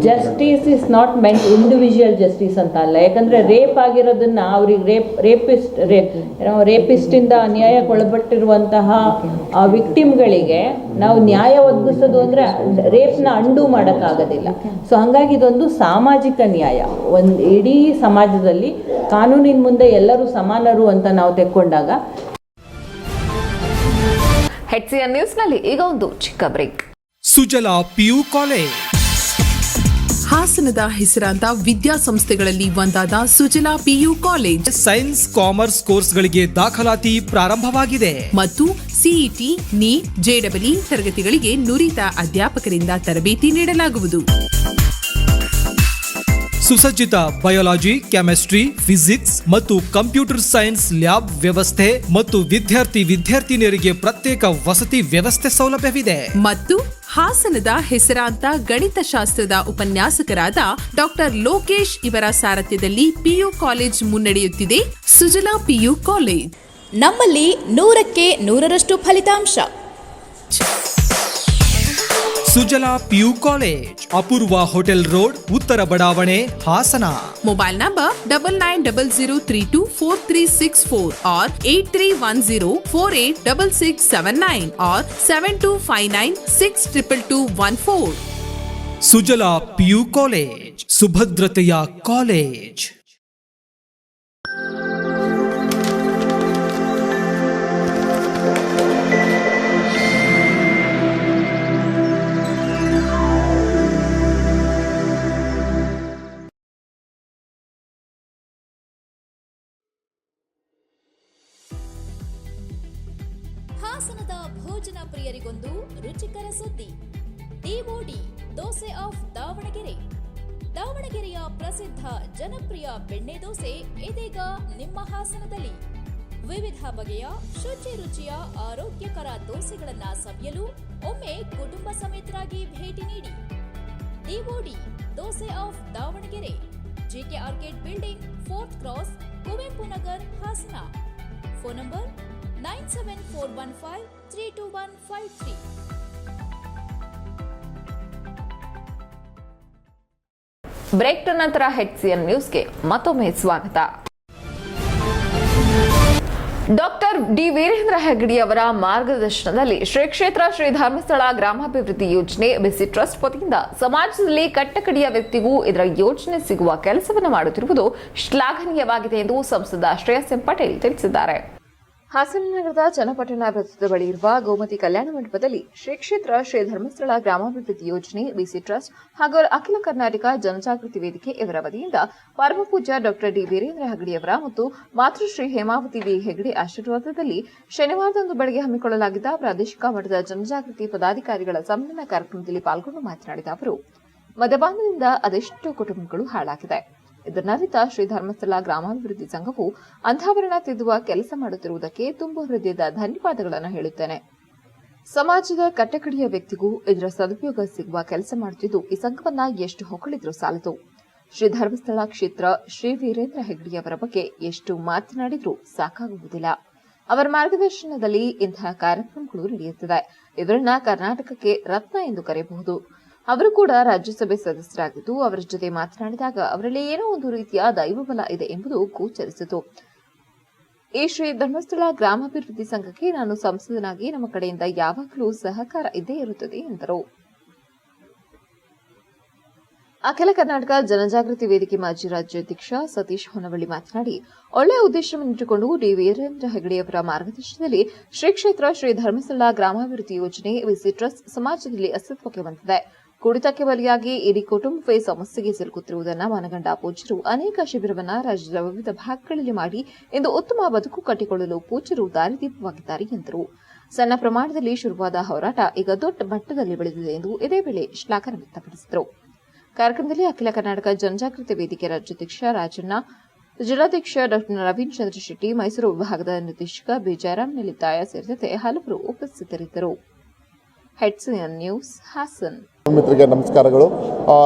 justice is not meant individual justice ಅಂತ ಅಲ್ಲ. ಯಾಕಂದರೆ ರೇಪ್ ಆಗಿರೋದನ್ನು ಅವ್ರಿಗೆ ರೇಪಿಸ್ಟಿಂದ ಅನ್ಯಾಯಕ್ಕೊಳಪಟ್ಟಿರುವಂತಹ ವಿಕ್ಟಿಮ್ಗಳಿಗೆ ನಾವು ನ್ಯಾಯ ಒದಗಿಸೋದು ಅಂದರೆ ರೇಪ್ನ ಅಂಡು ಮಾಡೋಕ್ಕಾಗೋದಿಲ್ಲ. ಸೊ ಹಾಗಾಗಿ ಇದೊಂದು ಸಾಮಾಜಿಕ ನ್ಯಾಯ. ಒಂದು ಇಡೀ ಸಮಾಜದಲ್ಲಿ ಕಾನೂನಿನ ಮುಂದೆ ಎಲ್ಲರೂ ಸಮಾನರು ಅಂತ ನಾವು ತೆಕ್ಕೊಂಡಾಗ. HCN ನ್ಯೂಸ್ನಲ್ಲಿ ಈಗ ಒಂದು ಚಿಕ್ಕ ಬ್ರೇಕ್. ಸುಜಲಾ PU ಕಾಲೇಜ್ ಹಾಸನದ ಹೆಸರಾಂತ ವಿದ್ಯಾಸಂಸ್ಥೆಗಳಲ್ಲಿ ಒಂದಾದ Sujala PU college science commerce ಕೋರ್ಸ್ಗಳಿಗೆ ದಾಖಲಾತಿ ಪ್ರಾರಂಭವಾಗಿದೆ ಮತ್ತು CET, NEET, JEE ತರಗತಿಗಳಿಗೆ ನುರಿತ ಅಧ್ಯಾಪಕರಿಂದ ತರಬೇತಿ ನೀಡಲಾಗುವುದು. ಸುಸಜ್ಜಿತ ಬಯಾಲಜಿ, ಕೆಮಿಸ್ಟ್ರಿ, ಫಿಸಿಕ್ಸ್ ಮತ್ತು ಕಂಪ್ಯೂಟರ್ ಸೈನ್ಸ್ ಲ್ಯಾಬ್ ವ್ಯವಸ್ಥೆ ಮತ್ತು ವಿದ್ಯಾರ್ಥಿನಿಯರಿಗೆ ಪ್ರತ್ಯೇಕ ವಸತಿ ವ್ಯವಸ್ಥೆ ಸೌಲಭ್ಯವಿದೆ. ಮತ್ತು ಹಾಸನದ ಹೆಸರಾಂತ ಗಣಿತಶಾಸ್ತ್ರದ ಉಪನ್ಯಾಸಕರಾದ ಡಾಕ್ಟರ್ ಲೋಕೇಶ್ ಇವರ ಸಾರಥ್ಯದಲ್ಲಿ PU ಕಾಲೇಜ್ ಮುನ್ನಡೆಯುತ್ತಿದೆ. ಸುಜಲಾ PU ಕಾಲೇಜ್, ನಮ್ಮಲ್ಲಿ 100ಕ್ಕೆ 100ರಷ್ಟು ಫಲಿತಾಂಶ. Sujala PU college, Apoorva hotel road, ಉತ್ತರ ಬಡಾವಣೆ, Hassan. Mobile number 9900324364 or 8310486679 or 7259622214. Sujala PU college, ಸುಭದ್ರತೆಯ ಕಾಲೇಜ್. ಹಾಸನದ ಭೋಜನ ಪ್ರಿಯರಿಗೊಂದು ರುಚಿಕರ ಸುದ್ದಿ. DOD dosa of Davanagere. ದಾವಣಗೆರೆಯ ಪ್ರಸಿದ್ಧ ಜನಪ್ರಿಯ ಬೆಣ್ಣೆ ದೋಸೆ ಇದೀಗ ನಿಮ್ಮ ಹಾಸನದಲ್ಲಿ. ವಿವಿಧ ಬಗೆಯ ಶುಚಿ ರುಚಿಯ ಆರೋಗ್ಯಕರ ದೋಸೆಗಳನ್ನ ಸವಿಯಲು ಒಮ್ಮೆ ಕುಟುಂಬ ಸಮೇತರಾಗಿ ಭೇಟಿ ನೀಡಿ. DOD dosa of Davanagere, GK orchid building, 4th cross, Kuvempu Nagar, Hassan. Phone number 9741532153. Break ನಂತರ HCN ನ್ಯೂಸ್ಗೆ ಮತ್ತೊಮ್ಮೆ ಸ್ವಾಗತ. ಡಾಕ್ಟರ್ ಡಿ ವೀರೇಂದ್ರ ಹೆಗ್ಗಡೆ ಅವರ ಮಾರ್ಗದರ್ಶನದಲ್ಲಿ ಶ್ರೀ ಕ್ಷೇತ್ರ ಶ್ರೀ ಧರ್ಮಸ್ಥಳ ಗ್ರಾಮಾಭಿವೃದ್ಧಿ ಯೋಜನೆ BC ಟ್ರಸ್ಟ್ ವತಿಯಿಂದ ಸಮಾಜದಲ್ಲಿ ಕಟ್ಟಕಡೆಯ ವ್ಯಕ್ತಿಗೂ ಇದರ ಯೋಜನೆ ಸಿಗುವ ಕೆಲಸವನ್ನು ಮಾಡುತ್ತಿರುವುದು ಶ್ಲಾಘನೀಯವಾಗಿದೆ ಎಂದು ಸಂಸದ ಶ್ರೇಯಸ್ ಎಂ ಪಟೇಲ್ ತಿಳಿಸಿದ್ದಾರೆ. ಹಾಸನ ನಗರದ ಚನ್ನಪಟ್ಟಣ ವೃತ್ತದ ಬಳಿ ಇರುವ ಗೋಮತಿ ಕಲ್ಯಾಣ ಮಂಟಪದಲ್ಲಿ ಶ್ರೀ ಕ್ಷೇತ್ರ ಶ್ರೀ ಧರ್ಮಸ್ಥಳ ಗ್ರಾಮಾಭಿವೃದ್ಧಿ ಯೋಜನೆ BC ಟ್ರಸ್ಟ್ ಹಾಗೂ ಅಖಿಲ ಕರ್ನಾಟಕ ಜನಜಾಗೃತಿ ವೇದಿಕೆ ಇವರ ವತಿಯಿಂದ ಪರಮಪೂಜ್ಯ ಡಾಕ್ಟರ್ ಡಿ ವೀರೇಂದ್ರ ಹೆಗ್ಗಡೆಯವರ ಮತ್ತು ಮಾತೃಶ್ರೀ ಹೇಮಾವತಿ ವಿ ಹೆಗ್ಗಡೆ ಆಶೀರ್ವಾದದಲ್ಲಿ ಶನಿವಾರದಂದು ಬೆಳಗ್ಗೆ ಹಮ್ಮಿಕೊಳ್ಳಲಾಗಿದ್ದ ಪ್ರಾದೇಶಿಕ ಮಟ್ಟದ ಜನಜಾಗೃತಿ ಪದಾಧಿಕಾರಿಗಳ ಸಮ್ಮೇಳನ ಕಾರ್ಯಕ್ರಮದಲ್ಲಿ ಪಾಲ್ಗೊಂಡು ಮಾತನಾಡಿದ ಅವರು, ಮದ್ಯಪಾನದಿಂದ ಅದೆಷ್ಟೋ ಕುಟುಂಬಗಳು ಹಾಳಾಗಿದೆ. ಇದನ್ನರಿತ ಶ್ರೀ ಧರ್ಮಸ್ಥಳ ಗ್ರಾಮಾಭಿವೃದ್ಧಿ ಸಂಘವು ಅಂಧಾವರಣ ತಿದ್ದುವ ಕೆಲಸ ಮಾಡುತ್ತಿರುವುದಕ್ಕೆ ತುಂಬು ಹೃದಯದ ಧನ್ಯವಾದಗಳನ್ನು ಹೇಳುತ್ತೇನೆ. ಸಮಾಜದ ಕಟ್ಟಕಡೆಯ ವ್ಯಕ್ತಿಗೂ ಇದರ ಸದುಪಯೋಗ ಸಿಗುವ ಕೆಲಸ ಮಾಡುತ್ತಿದ್ದು ಈ ಸಂಘವನ್ನ ಎಷ್ಟು ಹೊಗಳಿದ್ರೂ ಸಾಲದು. ಶ್ರೀ ಧರ್ಮಸ್ಥಳ ಕ್ಷೇತ್ರ ಶ್ರೀ ವೀರೇಂದ್ರ ಹೆಗ್ಗಡೆಯವರ ಬಗ್ಗೆ ಎಷ್ಟು ಮಾತನಾಡಿದ್ರೂ ಸಾಕಾಗುವುದಿಲ್ಲ. ಅವರ ಮಾರ್ಗದರ್ಶನದಲ್ಲಿ ಇಂತಹ ಕಾರ್ಯಕ್ರಮಗಳು ನಡೆಯುತ್ತಿದೆ. ಇವರನ್ನ ಕರ್ನಾಟಕಕ್ಕೆ ರತ್ನ ಎಂದು ಕರೆಯಬಹುದು. ಅವರು ಕೂಡ ರಾಜ್ಯಸಭೆ ಸದಸ್ಯರಾಗಿದ್ದು ಅವರ ಜೊತೆ ಮಾತನಾಡಿದಾಗ ಅವರಲ್ಲಿ ಏನೋ ಒಂದು ರೀತಿಯ ದೈವಬಲ ಇದೆ ಎಂಬುದು ಗೋಚರಿಸಿತು. ಈ ಶ್ರೀ ಧರ್ಮಸ್ಥಳ ಗ್ರಾಮಾಭಿವೃದ್ಧಿ ಸಂಘಕ್ಕೆ ನಾನು ಸಂಸದನಾಗಿ ನಮ್ಮ ಕಡೆಯಿಂದ ಯಾವಾಗಲೂ ಸಹಕಾರ ಇದ್ದೇ ಇರುತ್ತದೆ ಎಂದರು. ಅಖಿಲ ಕರ್ನಾಟಕ ಜನಜಾಗೃತಿ ವೇದಿಕೆ ಮಾಜಿ ರಾಜ್ಯಾಧ್ಯಕ್ಷ ಸತೀಶ್ ಹೊನ್ನವಳ್ಳಿ ಮಾತನಾಡಿ, ಒಳ್ಳೆಯ ಉದ್ದೇಶವನ್ನಿಟ್ಟುಕೊಂಡು ಡಿ ವೀರೇಂದ್ರ ಹೆಗ್ಗಡೆಯವರ ಮಾರ್ಗದರ್ಶನದಲ್ಲಿ ಶ್ರೀ ಕ್ಷೇತ್ರ ಶ್ರೀ ಧರ್ಮಸ್ಥಳ ಗ್ರಾಮಾಭಿವೃದ್ಧಿ ಯೋಜನೆ ವಿಸಿ ಟ್ರಸ್ಟ್ ಸಮಾಜದಲ್ಲಿ ಅಸ್ತಿತ್ವಕ್ಕೆ ಬಂದಿದೆ. ಕುಡಿತಕ್ಕೆ ಬಲಿಯಾಗಿ ಇಡೀ ಕುಟುಂಬವೇ ಸಮಸ್ಯೆಗೆ ಸಿಲುಕುತ್ತಿರುವುದನ್ನು ಮನಗಂಡ ಪೂಜ್ಯರು ಅನೇಕ ಶಿಬಿರವನ್ನ ರಾಜ್ಯದ ವಿವಿಧ ಭಾಗಗಳಲ್ಲಿ ಮಾಡಿ ಇಂದು ಉತ್ತಮ ಬದುಕು ಕಟ್ಟಿಕೊಳ್ಳಲು ಪೂಜ್ಯರು ದಾರಿದೀಪವಾಗಿದ್ದಾರೆ ಎಂದರು. ಸಣ್ಣ ಪ್ರಮಾಣದಲ್ಲಿ ಶುರುವಾದ ಹೋರಾಟ ಈಗ ದೊಡ್ಡ ಮಟ್ಟದಲ್ಲಿ ಬೆಳೆದಿದೆ ಎಂದು ಇದೇ ವೇಳೆ ಶ್ಲಾಘನೆ ವ್ಯಕ್ತಪಡಿಸಿದರು. ಕಾರ್ಯಕ್ರಮದಲ್ಲಿ ಅಖಿಲ ಕರ್ನಾಟಕ ಜನಜಾಗೃತಿ ವೇದಿಕೆ ರಾಜ್ಯಾಧ್ಯಕ್ಷ ರಾಜಣ್ಣ, ಜಿಲ್ಲಾಧ್ಯಕ್ಷ ಡಾ ನವೀನ್ ಚಂದ್ರ ಶೆಟ್ಟಿ, ಮೈಸೂರು ವಿಭಾಗದ ನಿರ್ದೇಶಕ ಬಿ ಜಯರಾಮ್ ನೆಲಿತಾಯ ಸೇರಿದಂತೆ ಹಲವರು ಉಪಸ್ಥಿತರಿದ್ದರು. HCN news Hassan. ಮಿತ್ರರಿಗೆ ನಮಸ್ಕಾರಗಳು.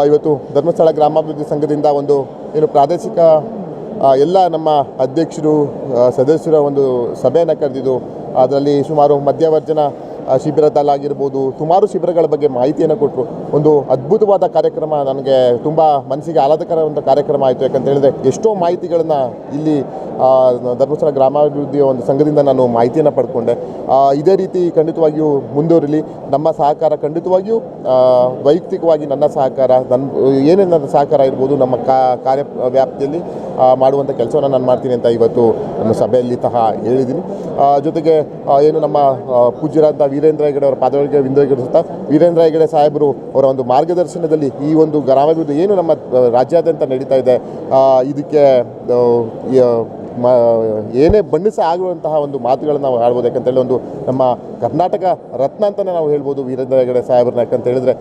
ಇವತ್ತು ಧರ್ಮಸ್ಥಳ ಗ್ರಾಮಾಭಿವೃದ್ಧಿ ಸಂಘದಿಂದ ಒಂದು ಪ್ರಾದೇಶಿಕ ಎಲ್ಲ ನಮ್ಮ ಅಧ್ಯಕ್ಷರು ಸದಸ್ಯರ ಒಂದು ಸಭೆಯನ್ನು ಕರೆದಿದ್ದು ಅದರಲ್ಲಿ ಸುಮಾರು ಮಧ್ಯವರ್ಜನ ಶಿಬಿರದಲ್ಲಾಗಿರ್ಬೋದು ಸುಮಾರು ಶಿಬಿರಗಳ ಬಗ್ಗೆ ಮಾಹಿತಿಯನ್ನು ಕೊಟ್ಟರು. ಒಂದು ಅದ್ಭುತವಾದ ಕಾರ್ಯಕ್ರಮ, ನನಗೆ ತುಂಬ ಮನಸ್ಸಿಗೆ ಆಹ್ಲಾದಕರವಾದ ಕಾರ್ಯಕ್ರಮ ಆಯಿತು. ಯಾಕಂತ ಹೇಳಿದ್ರೆ ಎಷ್ಟೋ ಮಾಹಿತಿಗಳನ್ನು ಇಲ್ಲಿ ಧರ್ಮಸ್ಥಳ ಗ್ರಾಮಾಭಿವೃದ್ಧಿಯ ಒಂದು ಸಂಘದಿಂದ ನಾನು ಮಾಹಿತಿಯನ್ನು ಪಡ್ಕೊಂಡೆ. ಇದೇ ರೀತಿ ಖಂಡಿತವಾಗಿಯೂ ಮುಂದುವರಿಲಿ. ನಮ್ಮ ಸಹಕಾರ ಖಂಡಿತವಾಗಿಯೂ ವೈಯಕ್ತಿಕವಾಗಿ ನನ್ನ ಸಹಕಾರ ಏನೇನು ನನ್ನ ಸಹಕಾರ ಇರ್ಬೋದು ನಮ್ಮ ಕಾರ್ಯ ವ್ಯಾಪ್ತಿಯಲ್ಲಿ ಮಾಡುವಂಥ ಕೆಲಸವನ್ನು ನಾನು ಮಾಡ್ತೀನಿ ಅಂತ ಇವತ್ತು ನಮ್ಮ ಸಭೆಯಲ್ಲಿ ಹೇಳಿದ್ದೀನಿ. ಜೊತೆಗೆ ಏನು ನಮ್ಮ ಪೂಜ್ಯರಾದ ವೀರೇಂದ್ರ ಹೆಗ್ಗಡೆ ಅವರ ಪಾದಗಳಿಗೆ ವಿಂದಗಿರುತ್ತಾ ವೀರೇಂದ್ರ ಹೆಗ್ಗಡೆ ಸಾಹೇಬರು ಅವರ ಒಂದು ಮಾರ್ಗದರ್ಶನದಲ್ಲಿ ಈ ಒಂದು ಗ್ರಾಮಾಭಿವೃದ್ಧಿ ಏನು ನಮ್ಮ ರಾಜ್ಯಾದ್ಯಂತ ನಡೀತಾ ಇದೆ ಇದಕ್ಕೆ ಏನೇ ಬಣ್ಣಿಸ ಆಗುವಂತಹ ಒಂದು ಮಾತುಗಳನ್ನು ನಾವು ಆಡ್ಬೋದು. ಯಾಕಂತೇಳಿ ಒಂದು ನಮ್ಮ ಕರ್ನಾಟಕ ರತ್ನ ಅಂತಲೇ ನಾವು ಹೇಳ್ಬೋದು ವೀರೇಂದ್ರ ಹೆಗ್ಗಡೆ ಸಾಹೇಬ್ರನ್ನ. ಯಾಕಂತ ಹೇಳಿದ್ರೆ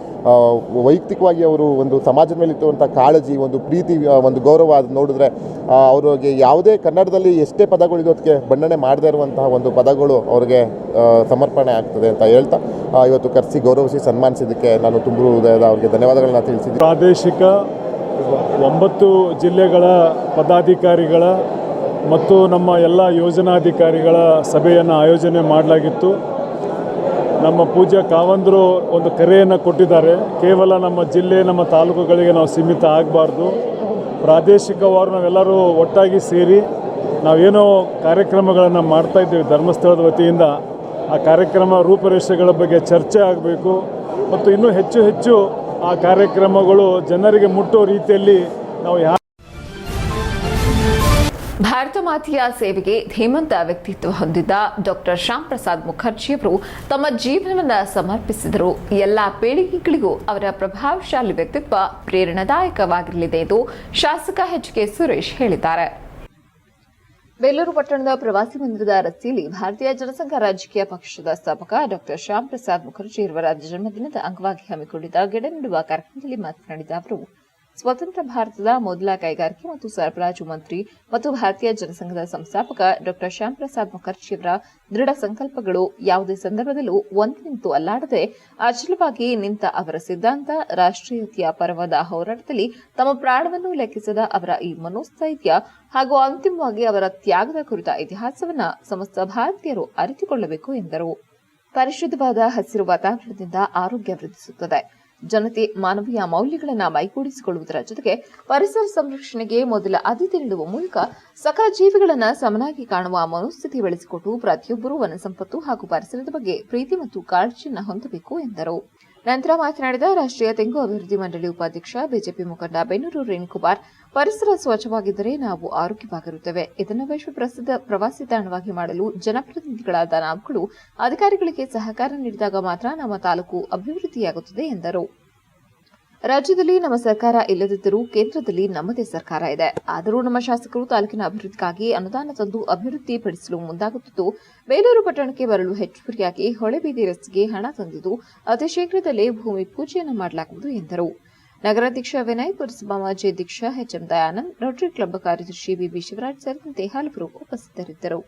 ವೈಯಕ್ತಿಕವಾಗಿ ಅವರು ಒಂದು ಸಮಾಜದ ಮೇಲೆ ಇಟ್ಟುವಂಥ ಕಾಳಜಿ, ಒಂದು ಪ್ರೀತಿ, ಒಂದು ಗೌರವ ಅದು ನೋಡಿದ್ರೆ ಅವ್ರಿಗೆ ಯಾವುದೇ ಕನ್ನಡದಲ್ಲಿ ಎಷ್ಟೇ ಪದಗಳಿದೆ ಅದಕ್ಕೆ ಬಣ್ಣನೆ ಮಾಡದೇ ಇರುವಂತಹ ಒಂದು ಪದಗಳು ಅವ್ರಿಗೆ ಸಮರ್ಪಣೆ ಆಗ್ತದೆ ಅಂತ ಹೇಳ್ತಾ ಇವತ್ತು ಕರೆಸಿ ಗೌರವಿಸಿ ಸನ್ಮಾನಿಸಿದ್ದಕ್ಕೆ ನಾನು ತುಂಬ ಹೃದಯದ ಅವರಿಗೆ ಧನ್ಯವಾದಗಳನ್ನ ತಿಳಿಸಿದ್ದೀನಿ. ಪ್ರಾದೇಶಿಕ 9 ಜಿಲ್ಲೆಗಳ ಪದಾಧಿಕಾರಿಗಳ ಮತ್ತು ನಮ್ಮ ಎಲ್ಲ ಯೋಜನಾಧಿಕಾರಿಗಳ ಸಭೆಯನ್ನು ಆಯೋಜನೆ ಮಾಡಲಾಗಿತ್ತು. ನಮ್ಮ ಪೂಜ್ಯ ಕಾವಂದರು ಒಂದು ಕರೆಯನ್ನು ಕೊಟ್ಟಿದ್ದಾರೆ. ಕೇವಲ ನಮ್ಮ ಜಿಲ್ಲೆ ನಮ್ಮ ತಾಲೂಕುಗಳಿಗೆ ನಾವು ಸೀಮಿತ ಆಗಬಾರ್ದು, ಪ್ರಾದೇಶಿಕವಾರು ನಾವೆಲ್ಲರೂ ಒಟ್ಟಾಗಿ ಸೇರಿ ನಾವೇನೋ ಕಾರ್ಯಕ್ರಮಗಳನ್ನು ಮಾಡ್ತಾಯಿದ್ದೇವೆ ಧರ್ಮಸ್ಥಳದ ವತಿಯಿಂದ. ಆ ಕಾರ್ಯಕ್ರಮ ರೂಪರೇಷೆಗಳ ಬಗ್ಗೆ ಚರ್ಚೆ ಆಗಬೇಕು ಮತ್ತು ಇನ್ನೂ ಹೆಚ್ಚು ಹೆಚ್ಚು ಆ ಕಾರ್ಯಕ್ರಮಗಳು ಜನರಿಗೆ ಮುಟ್ಟೋ ರೀತಿಯಲ್ಲಿ ನಾವು ಭಾರತ ಮಾತೆಯ ಸೇವೆಗೆ ಧೀಮಂತ ವ್ಯಕ್ತಿತ್ವ ಹೊಂದಿದ್ದ ಡಾಕ್ಟರ್ ಶ್ಯಾಮ್ ಪ್ರಸಾದ್ ಮುಖರ್ಜಿಯವರು ತಮ್ಮ ಜೀವನವನ್ನು ಸಮರ್ಪಿಸಿದರು. ಎಲ್ಲ ಪೀಳಿಗೆಗಳಿಗೂ ಅವರ ಪ್ರಭಾವಶಾಲಿ ವ್ಯಕ್ತಿತ್ವ ಪ್ರೇರಣಾದಾಯಕವಾಗಿರಲಿದೆ ಎಂದು ಶಾಸಕ HK ಸುರೇಶ್ ಹೇಳಿದ್ದಾರೆ. ಬೇಲೂರು ಪಟ್ಟಣದ ಪ್ರವಾಸಿ ಮಂದಿರದ ರಸ್ತೆಯಲ್ಲಿ ಭಾರತೀಯ ಜನಸಂಘ ರಾಜಕೀಯ ಪಕ್ಷದ ಸ್ಥಾಪಕ ಡಾಕ್ಟರ್ ಶ್ಯಾಮ್ ಪ್ರಸಾದ್ ಮುಖರ್ಜಿ ಅವರ ಜನ್ಮದಿನದ ಅಂಗವಾಗಿ ಹಮ್ಮಿಕೊಂಡಿದ್ದ ಗಿಡ ನೆಡುವ ಕಾರ್ಯಕ್ರಮದಲ್ಲಿ ಮಾತನಾಡಿದ ಅವರು, ಸ್ವತಂತ್ರ ಭಾರತದ ಮೊದಲ ಕೈಗಾರಿಕೆ ಮತ್ತು ಸರಬರಾಜು ಮಂತ್ರಿ ಮತ್ತು ಭಾರತೀಯ ಜನಸಂಘದ ಸಂಸ್ಥಾಪಕ ಡಾಕ್ಟರ್ ಶ್ಯಾಮ್ ಪ್ರಸಾದ್ ಮುಖರ್ಜಿಯವರ ದೃಢ ಸಂಕಲ್ಪಗಳು ಯಾವುದೇ ಸಂದರ್ಭದಲ್ಲೂ ಒಂದು ನಿಂತು ಅಲ್ಲಾಡದೆ ಅಚಲವಾಗಿ ನಿಂತ ಅವರ ಸಿದ್ಧಾಂತ, ರಾಷ್ಟ್ರೀಯತೆಯ ಪರವಾದ ಹೋರಾಟದಲ್ಲಿ ತಮ್ಮ ಪ್ರಾಣವನ್ನು ಲೆಕ್ಕಿಸದ ಅವರ ಈ ಮನೋಸ್ಥೈರ್ಯ ಹಾಗೂ ಅಂತಿಮವಾಗಿ ಅವರ ತ್ಯಾಗದ ಕುರಿತ ಇತಿಹಾಸವನ್ನು ಸಮಸ್ತ ಭಾರತೀಯರು ಅರಿತುಕೊಳ್ಳಬೇಕು ಎಂದರು. ಪರಿಶುದ್ಧವಾದ ಹಸಿರು ವಾತಾವರಣದಿಂದ ಆರೋಗ್ಯ ವೃದ್ಧಿಸುತ್ತದೆ. ಜನತೆ ಮಾನವೀಯ ಮೌಲ್ಯಗಳನ್ನು ಮೈಗೂಡಿಸಿಕೊಳ್ಳುವುದರ ಜೊತೆಗೆ ಪರಿಸರ ಸಂರಕ್ಷಣೆಗೆ ಮೊದಲ ಆದ್ಯತೆ ನೀಡುವ ಮೂಲಕ ಸಕಲ ಜೀವಿಗಳನ್ನು ಸಮನಾಗಿ ಕಾಣುವ ಮನೋಸ್ಥಿತಿ ಬೆಳೆಸಿಕೊಟ್ಟು ಪ್ರತಿಯೊಬ್ಬರೂ ವನ ಸಂಪತ್ತು ಹಾಗೂ ಪರಿಸರದ ಬಗ್ಗೆ ಪ್ರೀತಿ ಮತ್ತು ಕಾಳಜಿಯನ್ನು ಹೊಂದಬೇಕು ಎಂದರು. ನಂತರ ಮಾತನಾಡಿದ ರಾಷ್ಟ್ರೀಯ ತೆಂಗು ಅಭಿವೃದ್ಧಿ ಮಂಡಳಿ ಉಪಾಧ್ಯಕ್ಷ ಬಿಜೆಪಿ ಮುಖಂಡ ಬೆನ್ನೂರು ರೇಣುಕುಮಾರ್, ಪರಿಸರ ಸ್ವಚ್ಛವಾಗಿದ್ದರೆ ನಾವು ಆರೋಗ್ಯವಾಗಿರುತ್ತೇವೆ. ಇದನ್ನು ವಿಶ್ವ ಪ್ರಸಿದ್ಧ ಪ್ರವಾಸಿ ತಾಣವಾಗಿ ಮಾಡಲು ಜನಪ್ರತಿನಿಧಿಗಳಾದ ನಾವುಗಳು ಅಧಿಕಾರಿಗಳಿಗೆ ಸಹಕಾರ ನೀಡಿದಾಗ ಮಾತ್ರ ನಮ್ಮ ತಾಲೂಕು ಅಭಿವೃದ್ಧಿಯಾಗುತ್ತದೆ ಎಂದರು. ರಾಜ್ಯದಲ್ಲಿ ನಮ್ಮ ಸರ್ಕಾರ ಇಲ್ಲದಿದ್ದರೂ ಕೇಂದ್ರದಲ್ಲಿ ನಮ್ಮದೇ ಸರ್ಕಾರ ಇದೆ. ಆದರೂ ನಮ್ಮ ಶಾಸಕರು ತಾಲೂಕಿನ ಅಭಿವೃದ್ಧಿಗಾಗಿ ಅನುದಾನ ತಂದು ಅಭಿವೃದ್ಧಿ ಪಡಿಸಲು ಮುಂದಾಗುತ್ತಿದ್ದು, ಬೇಲೂರು ಪಟ್ಟಣಕ್ಕೆ ಬರಲು ಹೆಚ್ಚುವರಿಯಾಗಿ ಹೊಳೆಬೀದಿ ರಸ್ತೆಗೆ ಹಣ ತಂದಿದ್ದು ಅತಿ ಶೀಘ್ರದಲ್ಲೇ ಭೂಮಿ ಪೂಜೆಯನ್ನು ಮಾಡಲಾಗುವುದು ಎಂದರು. ನಗರಾಧ್ಯಕ್ಷ ವಿನಯ್, ಪುರಸಭಾ ಮಾಜಿ ಅಧ್ಯಕ್ಷ HM ದಯಾನಂದ್, ರೋಟರಿ ಕ್ಲಬ್ ಕಾರ್ಯದರ್ಶಿ ಬಿಬಿ ಶಿವರಾಜ್ ಸೇರಿದಂತೆ ಹಲವರು ಉಪಸ್ಥಿತರಿದ್ದರು.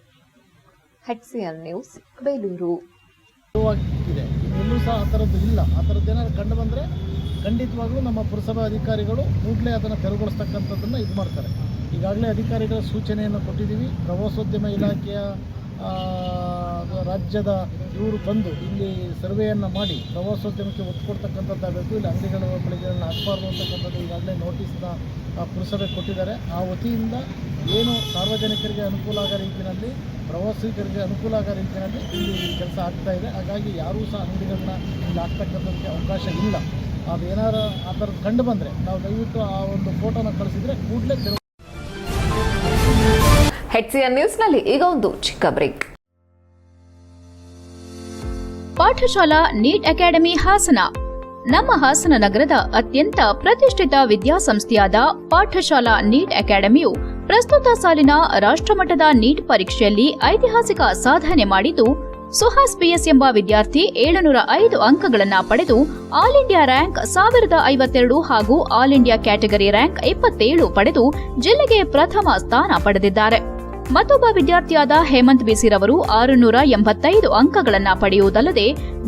HCN news, Belur. ತೆರವಾಗಿದೆ. ಇನ್ನೆಲ್ಲೂ ಸಹ ಆ ಥರದ್ದು ಇಲ್ಲ. ಆ ಥರದ್ದು ಏನಾದ್ರು ಕಂಡು ಬಂದರೆ ಖಂಡಿತವಾಗ್ಲೂ ನಮ್ಮ ಪುರಸಭಾ ಅಧಿಕಾರಿಗಳು ಕೂಡಲೇ ಅದನ್ನು ತೆರವುಗೊಳಿಸ್ತಕ್ಕಂಥದ್ದನ್ನು ಇದು ಮಾಡ್ತಾರೆ. ಈಗಾಗಲೇ ಅಧಿಕಾರಿಗಳ ಸೂಚನೆಯನ್ನು ಕೊಟ್ಟಿದ್ದೀವಿ. ಪ್ರವಾಸೋದ್ಯಮ ಇಲಾಖೆಯ ರಾಜ್ಯದ ಇವರು ಬಂದು ಇಲ್ಲಿ ಸರ್ವೆಯನ್ನು ಮಾಡಿ ಪ್ರವಾಸೋದ್ಯಮಕ್ಕೆ ಒತ್ತು ಕೊಡ್ತಕ್ಕಂಥದ್ದಾಗಬೇಕು. ಇಲ್ಲಿ ಅಂಗಡಿಗಳ ಮಳಿಗೆಗಳನ್ನ ಹಾಕಬಾರ್ದು ಅಂತಕ್ಕಂಥದ್ದು ಈಗಾಗಲೇ ನೋಟಿಸ್ನ ಪುರಸಭೆ ಕೊಟ್ಟಿದ್ದಾರೆ. ಆ ವತಿಯಿಂದ ಏನು ಸಾರ್ವಜನಿಕರಿಗೆ ಅನುಕೂಲ ಆಗೋ ರೀತಿಯಲ್ಲಿ, ಪ್ರವಾಸಿಗರಿಗೆ ಅನುಕೂಲ ಆಗೋ ರೀತಿಯಲ್ಲಿ ಇಲ್ಲಿ ಕೆಲಸ ಆಗ್ತಾ ಇದೆ. ಹಾಗಾಗಿ ಯಾರೂ ಸಹ ಅಂಗಡಿಗಳನ್ನ ಇಲ್ಲಿ ಹಾಕ್ತಕ್ಕಂಥದ್ದಕ್ಕೆ ಅವಕಾಶ ಇಲ್ಲ. ಅದು ಏನಾರು ಆ ಥರದ್ದು ಕಂಡು ಬಂದರೆ ನಾವು ದಯವಿಟ್ಟು ಆ ಒಂದು ಫೋಟೋನ ಕಳಿಸಿದರೆ ಕೂಡಲೇ ತೆರವು. HCN ನ್ಯೂಸ್ನಲ್ಲಿ ಈಗ ಒಂದು ಚಿಕ್ಕ break. Pathashala NEET academy Hassan. ನಮ್ಮ ಹಾಸನ ನಗರದ ಅತ್ಯಂತ ಪ್ರತಿಷ್ಠಿತ ವಿದ್ಯಾಸಂಸ್ಥೆಯಾದ ಪಾಠಶಾಲಾ ನೀಟ್ ಅಕಾಡೆಮಿಯು ಪ್ರಸ್ತುತ ಸಾಲಿನ ರಾಷ್ಟ್ರಮಟ್ಟದ ನೀಟ್ ಪರೀಕ್ಷೆಯಲ್ಲಿ ಐತಿಹಾಸಿಕ ಸಾಧನೆ ಮಾಡಿದ್ದು, ಸುಹಾಸ್ PS ಎಂಬ ವಿದ್ಯಾರ್ಥಿ 705 ಅಂಕಗಳನ್ನು ಪಡೆದು ಆಲ್ ಇಂಡಿಯಾ ರ್ಯಾಂಕ್ 1052 ಹಾಗೂ ಆಲ್ ಇಂಡಿಯಾ ಕ್ಯಾಟಗರಿ ರ್ಯಾಂಕ್ 27 ಪಡೆದು ಜಿಲ್ಲೆಗೆ ಪ್ರಥಮ ಸ್ಥಾನ ಪಡೆದಿದ್ದಾರೆ. ಮತ್ತೊಬ್ಬ ವಿದ್ಯಾರ್ಥಿಯಾದ ಹೇಮಂತ್ BC ರವರು 685 ಅಂಕಗಳನ್ನು ಪಡೆಯುವುದಲ್ಲದೆ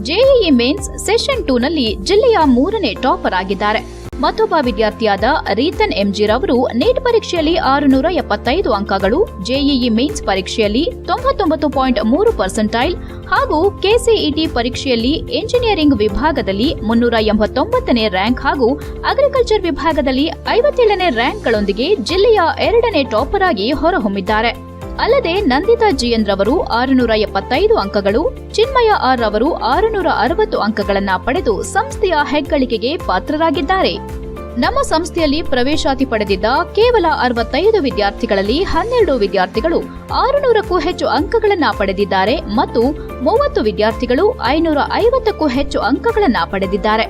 JEE ಮೇನ್ಸ್ ಸೆಷನ್ 2 ನಲ್ಲಿ ಜಿಲ್ಲೆಯ 3ನೇ ಟಾಪರ್ ಆಗಿದ್ದಾರೆ. ಮತ್ತೊಬ್ಬ ವಿದ್ಯಾರ್ಥಿಯಾದ ರೀತನ್ MG ರವರು ನೀಟ್ ಪರೀಕ್ಷೆಯಲ್ಲಿ 675 ಅಂಕಗಳು, JEE ಮೇನ್ಸ್ ಪರೀಕ್ಷೆಯಲ್ಲಿ 99.3% ಹಾಗೂ KCET ಪರೀಕ್ಷೆಯಲ್ಲಿ ಎಂಜಿನಿಯರಿಂಗ್ ವಿಭಾಗದಲ್ಲಿ 389ನೇ ರ್ಯಾಂಕ್ ಹಾಗೂ ಅಗ್ರಿಕಲ್ಚರ್ ವಿಭಾಗದಲ್ಲಿ 57ನೇ ರ್ಯಾಂಕ್ಗಳೊಂದಿಗೆ ಜಿಲ್ಲೆಯ 2ನೇ ಟಾಪರ್ ಆಗಿ ಹೊರಹೊಮ್ಮಿದ್ದಾರೆ. ಅಲ್ಲದೆ ನಂದಿತಾ GN ರವರು 675 ಅಂಕಗಳು, ಚಿನ್ಮಯ R ರವರು 660 ಅಂಕಗಳನ್ನು ಪಡೆದು ಸಂಸ್ಥೆಯ ಹೆಗ್ಗಳಿಕೆಗೆ ಪಾತ್ರರಾಗಿದ್ದಾರೆ. ನಮ್ಮ ಸಂಸ್ಥೆಯಲ್ಲಿ ಪ್ರವೇಶಾತಿ ಪಡೆದಿದ್ದ ಕೇವಲ 65 ವಿದ್ಯಾರ್ಥಿಗಳಲ್ಲಿ 12 ವಿದ್ಯಾರ್ಥಿಗಳು 600ಕ್ಕೂ ಹೆಚ್ಚು ಅಂಕಗಳನ್ನು ಪಡೆದಿದ್ದಾರೆ ಮತ್ತು 30 ವಿದ್ಯಾರ್ಥಿಗಳು 550ಕ್ಕೂ ಹೆಚ್ಚು ಅಂಕಗಳನ್ನು ಪಡೆದಿದ್ದಾರೆ.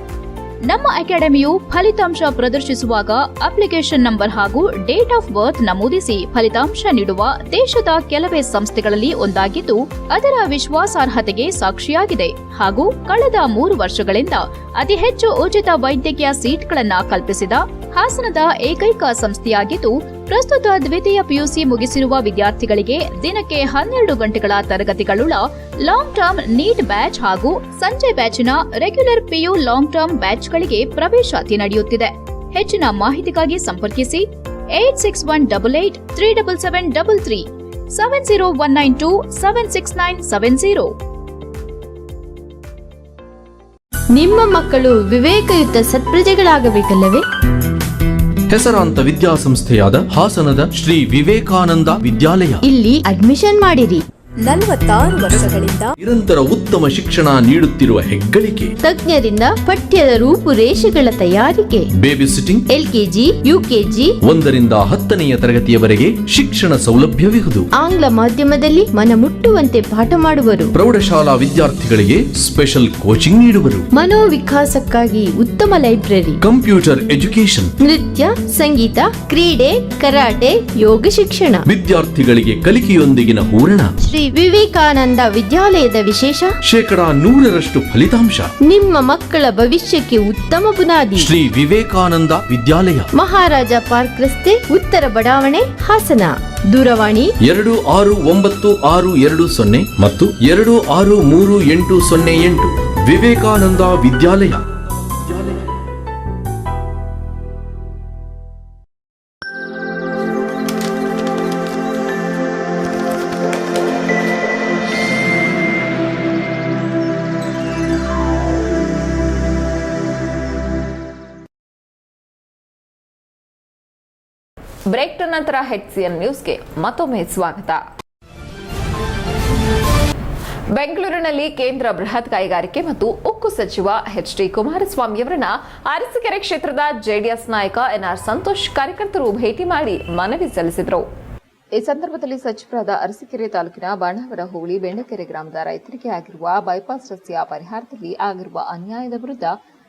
ನಮ್ಮ ಅಕಾಡೆಮಿಯು ಫಲಿತಾಂಶ ಪ್ರದರ್ಶಿಸುವಾಗ ಅಪ್ಲಿಕೇಶನ್ ನಂಬರ್ ಹಾಗೂ ಡೇಟ್ ಆಫ್ ಬರ್ತ್ ನಮೂದಿಸಿ ಫಲಿತಾಂಶ ನೀಡುವ ದೇಶದ ಕೆಲವೇ ಸಂಸ್ಥೆಗಳಲ್ಲಿ ಒಂದಾಗಿದ್ದು, ಅದರ ವಿಶ್ವಾಸಾರ್ಹತೆಗೆ ಸಾಕ್ಷಿಯಾಗಿದೆ ಹಾಗೂ ಕಳೆದ 3 ವರ್ಷಗಳಿಂದ ಅತಿ ಹೆಚ್ಚು ಉಚಿತ ವೈದ್ಯಕೀಯ ಸೀಟ್ಗಳನ್ನು ಕಲ್ಪಿಸಿದ ಹಾಸನದ ಏಕೈಕ ಸಂಸ್ಥೆಯಾಗಿದ್ದು, ಪ್ರಸ್ತುತ ದ್ವಿತೀಯ PUC ಮುಗಿಸಿರುವ ವಿದ್ಯಾರ್ಥಿಗಳಿಗೆ ದಿನಕ್ಕೆ 12 ಗಂಟೆಗಳ ತರಗತಿಗಳುಳ್ಳ ಲಾಂಗ್ ಟರ್ಮ್ ನೀಟ್ ಬ್ಯಾಚ್ ಹಾಗೂ ಸಂಜೆ ಬ್ಯಾಚಿನ ರೆಗ್ಯುಲರ್ PU ಲಾಂಗ್ ಟರ್ಮ್ ಬ್ಯಾಚ್ಗಳಿಗೆ ಪ್ರವೇಶಾತಿ ನಡೆಯುತ್ತಿದೆ. ಹೆಚ್ಚಿನ ಮಾಹಿತಿಗಾಗಿ ಸಂಪರ್ಕಿಸಿ 8618837733 7019276976970. ನಿಮ್ಮ ಮಕ್ಕಳು ವಿವೇಕಯುತ ಸತ್ಪ್ರಜೆಗಳಾಗಬೇಕಲ್ಲವೇ? ಹೆಸರಾಂತ ವಿದ್ಯಾಸಂಸ್ಥೆಯಾದ ಹಾಸನದ ಶ್ರೀ ವಿವೇಕಾನಂದ ವಿದ್ಯಾಲಯ. ಇಲ್ಲಿ ಅಡ್ಮಿಷನ್ ಮಾಡಿರಿ. 46 ವರ್ಷಗಳಿಂದ ನಿರಂತರ ಉತ್ತಮ ಶಿಕ್ಷಣ ನೀಡುತ್ತಿರುವ ಹೆಗ್ಗಳಿಕೆ. ತಜ್ಞರಿಂದ ಪಠ್ಯದ ರೂಪುರೇಷೆಗಳ ತಯಾರಿಕೆ. ಬೇಬಿ ಸಿಟ್ಟಿಂಗ್, LKG, UKG 1ರಿಂದ 10ನೆಯ ತರಗತಿಯವರೆಗೆ ಶಿಕ್ಷಣ ಸೌಲಭ್ಯವಿರುವುದು. ಆಂಗ್ಲ ಮಾಧ್ಯಮದಲ್ಲಿ ಮನಮುಟ್ಟುವಂತೆ ಪಾಠ ಮಾಡುವರು. ಪ್ರೌಢಶಾಲಾ ವಿದ್ಯಾರ್ಥಿಗಳಿಗೆ ಸ್ಪೆಷಲ್ ಕೋಚಿಂಗ್ ನೀಡುವರು. ಮನೋವಿಕಾಸಕ್ಕಾಗಿ ಉತ್ತಮ ಲೈಬ್ರರಿ. ಕಂಪ್ಯೂಟರ್ ಎಜುಕೇಶನ್, ನೃತ್ಯ, ಸಂಗೀತ, ಕ್ರೀಡೆ, ಕರಾಟೆ, ಯೋಗ ಶಿಕ್ಷಣ. ವಿದ್ಯಾರ್ಥಿಗಳಿಗೆ ಕಲಿಕೆಯೊಂದಿಗಿನ ಹೂರಣ. ಶ್ರೀ ವಿವೇಕಾನಂದ ವಿದ್ಯಾಲಯದ ವಿಶೇಷ 100% ಫಲಿತಾಂಶ. ನಿಮ್ಮ ಮಕ್ಕಳ ಭವಿಷ್ಯಕ್ಕೆ ಉತ್ತಮ ಬುನಾದಿ. ಶ್ರೀ ವಿವೇಕಾನಂದ ವಿದ್ಯಾಲಯ, ಮಹಾರಾಜ ಪಾರ್ಕ್ ರಸ್ತೆ, ಉತ್ತರ ಬಡಾವಣೆ, ಹಾಸನ. ದೂರವಾಣಿ 269620 ಮತ್ತು 263808. ವಿವೇಕಾನಂದ ವಿದ್ಯಾಲಯ. ಬ್ರೇಕ್ ನಂತರ HCN ನ್ಯೂಸ್ಗೆ ಮತ್ತೊಮ್ಮೆ ಸ್ವಾಗತ. ಬೆಂಗಳೂರಿನಲ್ಲಿ ಕೇಂದ್ರ ಬೃಹತ್ ಕೈಗಾರಿಕೆ ಮತ್ತು ಉಕ್ಕು ಸಚಿವ HD ಕುಮಾರಸ್ವಾಮಿಯವರನ್ನ ಅರಸೀಕೆರೆ ಕ್ಷೇತ್ರದ JDS ನಾಯಕ NR ಸಂತೋಷ್ ಕಾರ್ಯಕರ್ತರು ಭೇಟಿ ಮಾಡಿ ಮನವಿ ಸಲ್ಲಿಸಿದರು. ಈ ಸಂದರ್ಭದಲ್ಲಿ ಸಚಿವರಾದ ಅರಸೀಕೆರೆ ತಾಲೂಕಿನ ಬಾಣಾವರ ಹೋಬಳಿ ಬೆಂಡಕೆರೆ ಗ್ರಾಮದ ರೈತರಿಗೆ ಆಗಿರುವ ಬೈಪಾಸ್ ರಸ್ತೆಯ ಪರಿಹಾರದಲ್ಲಿ ಆಗಿರುವ ಅನ್ಯಾಯದ ವಿರುದ್ಧ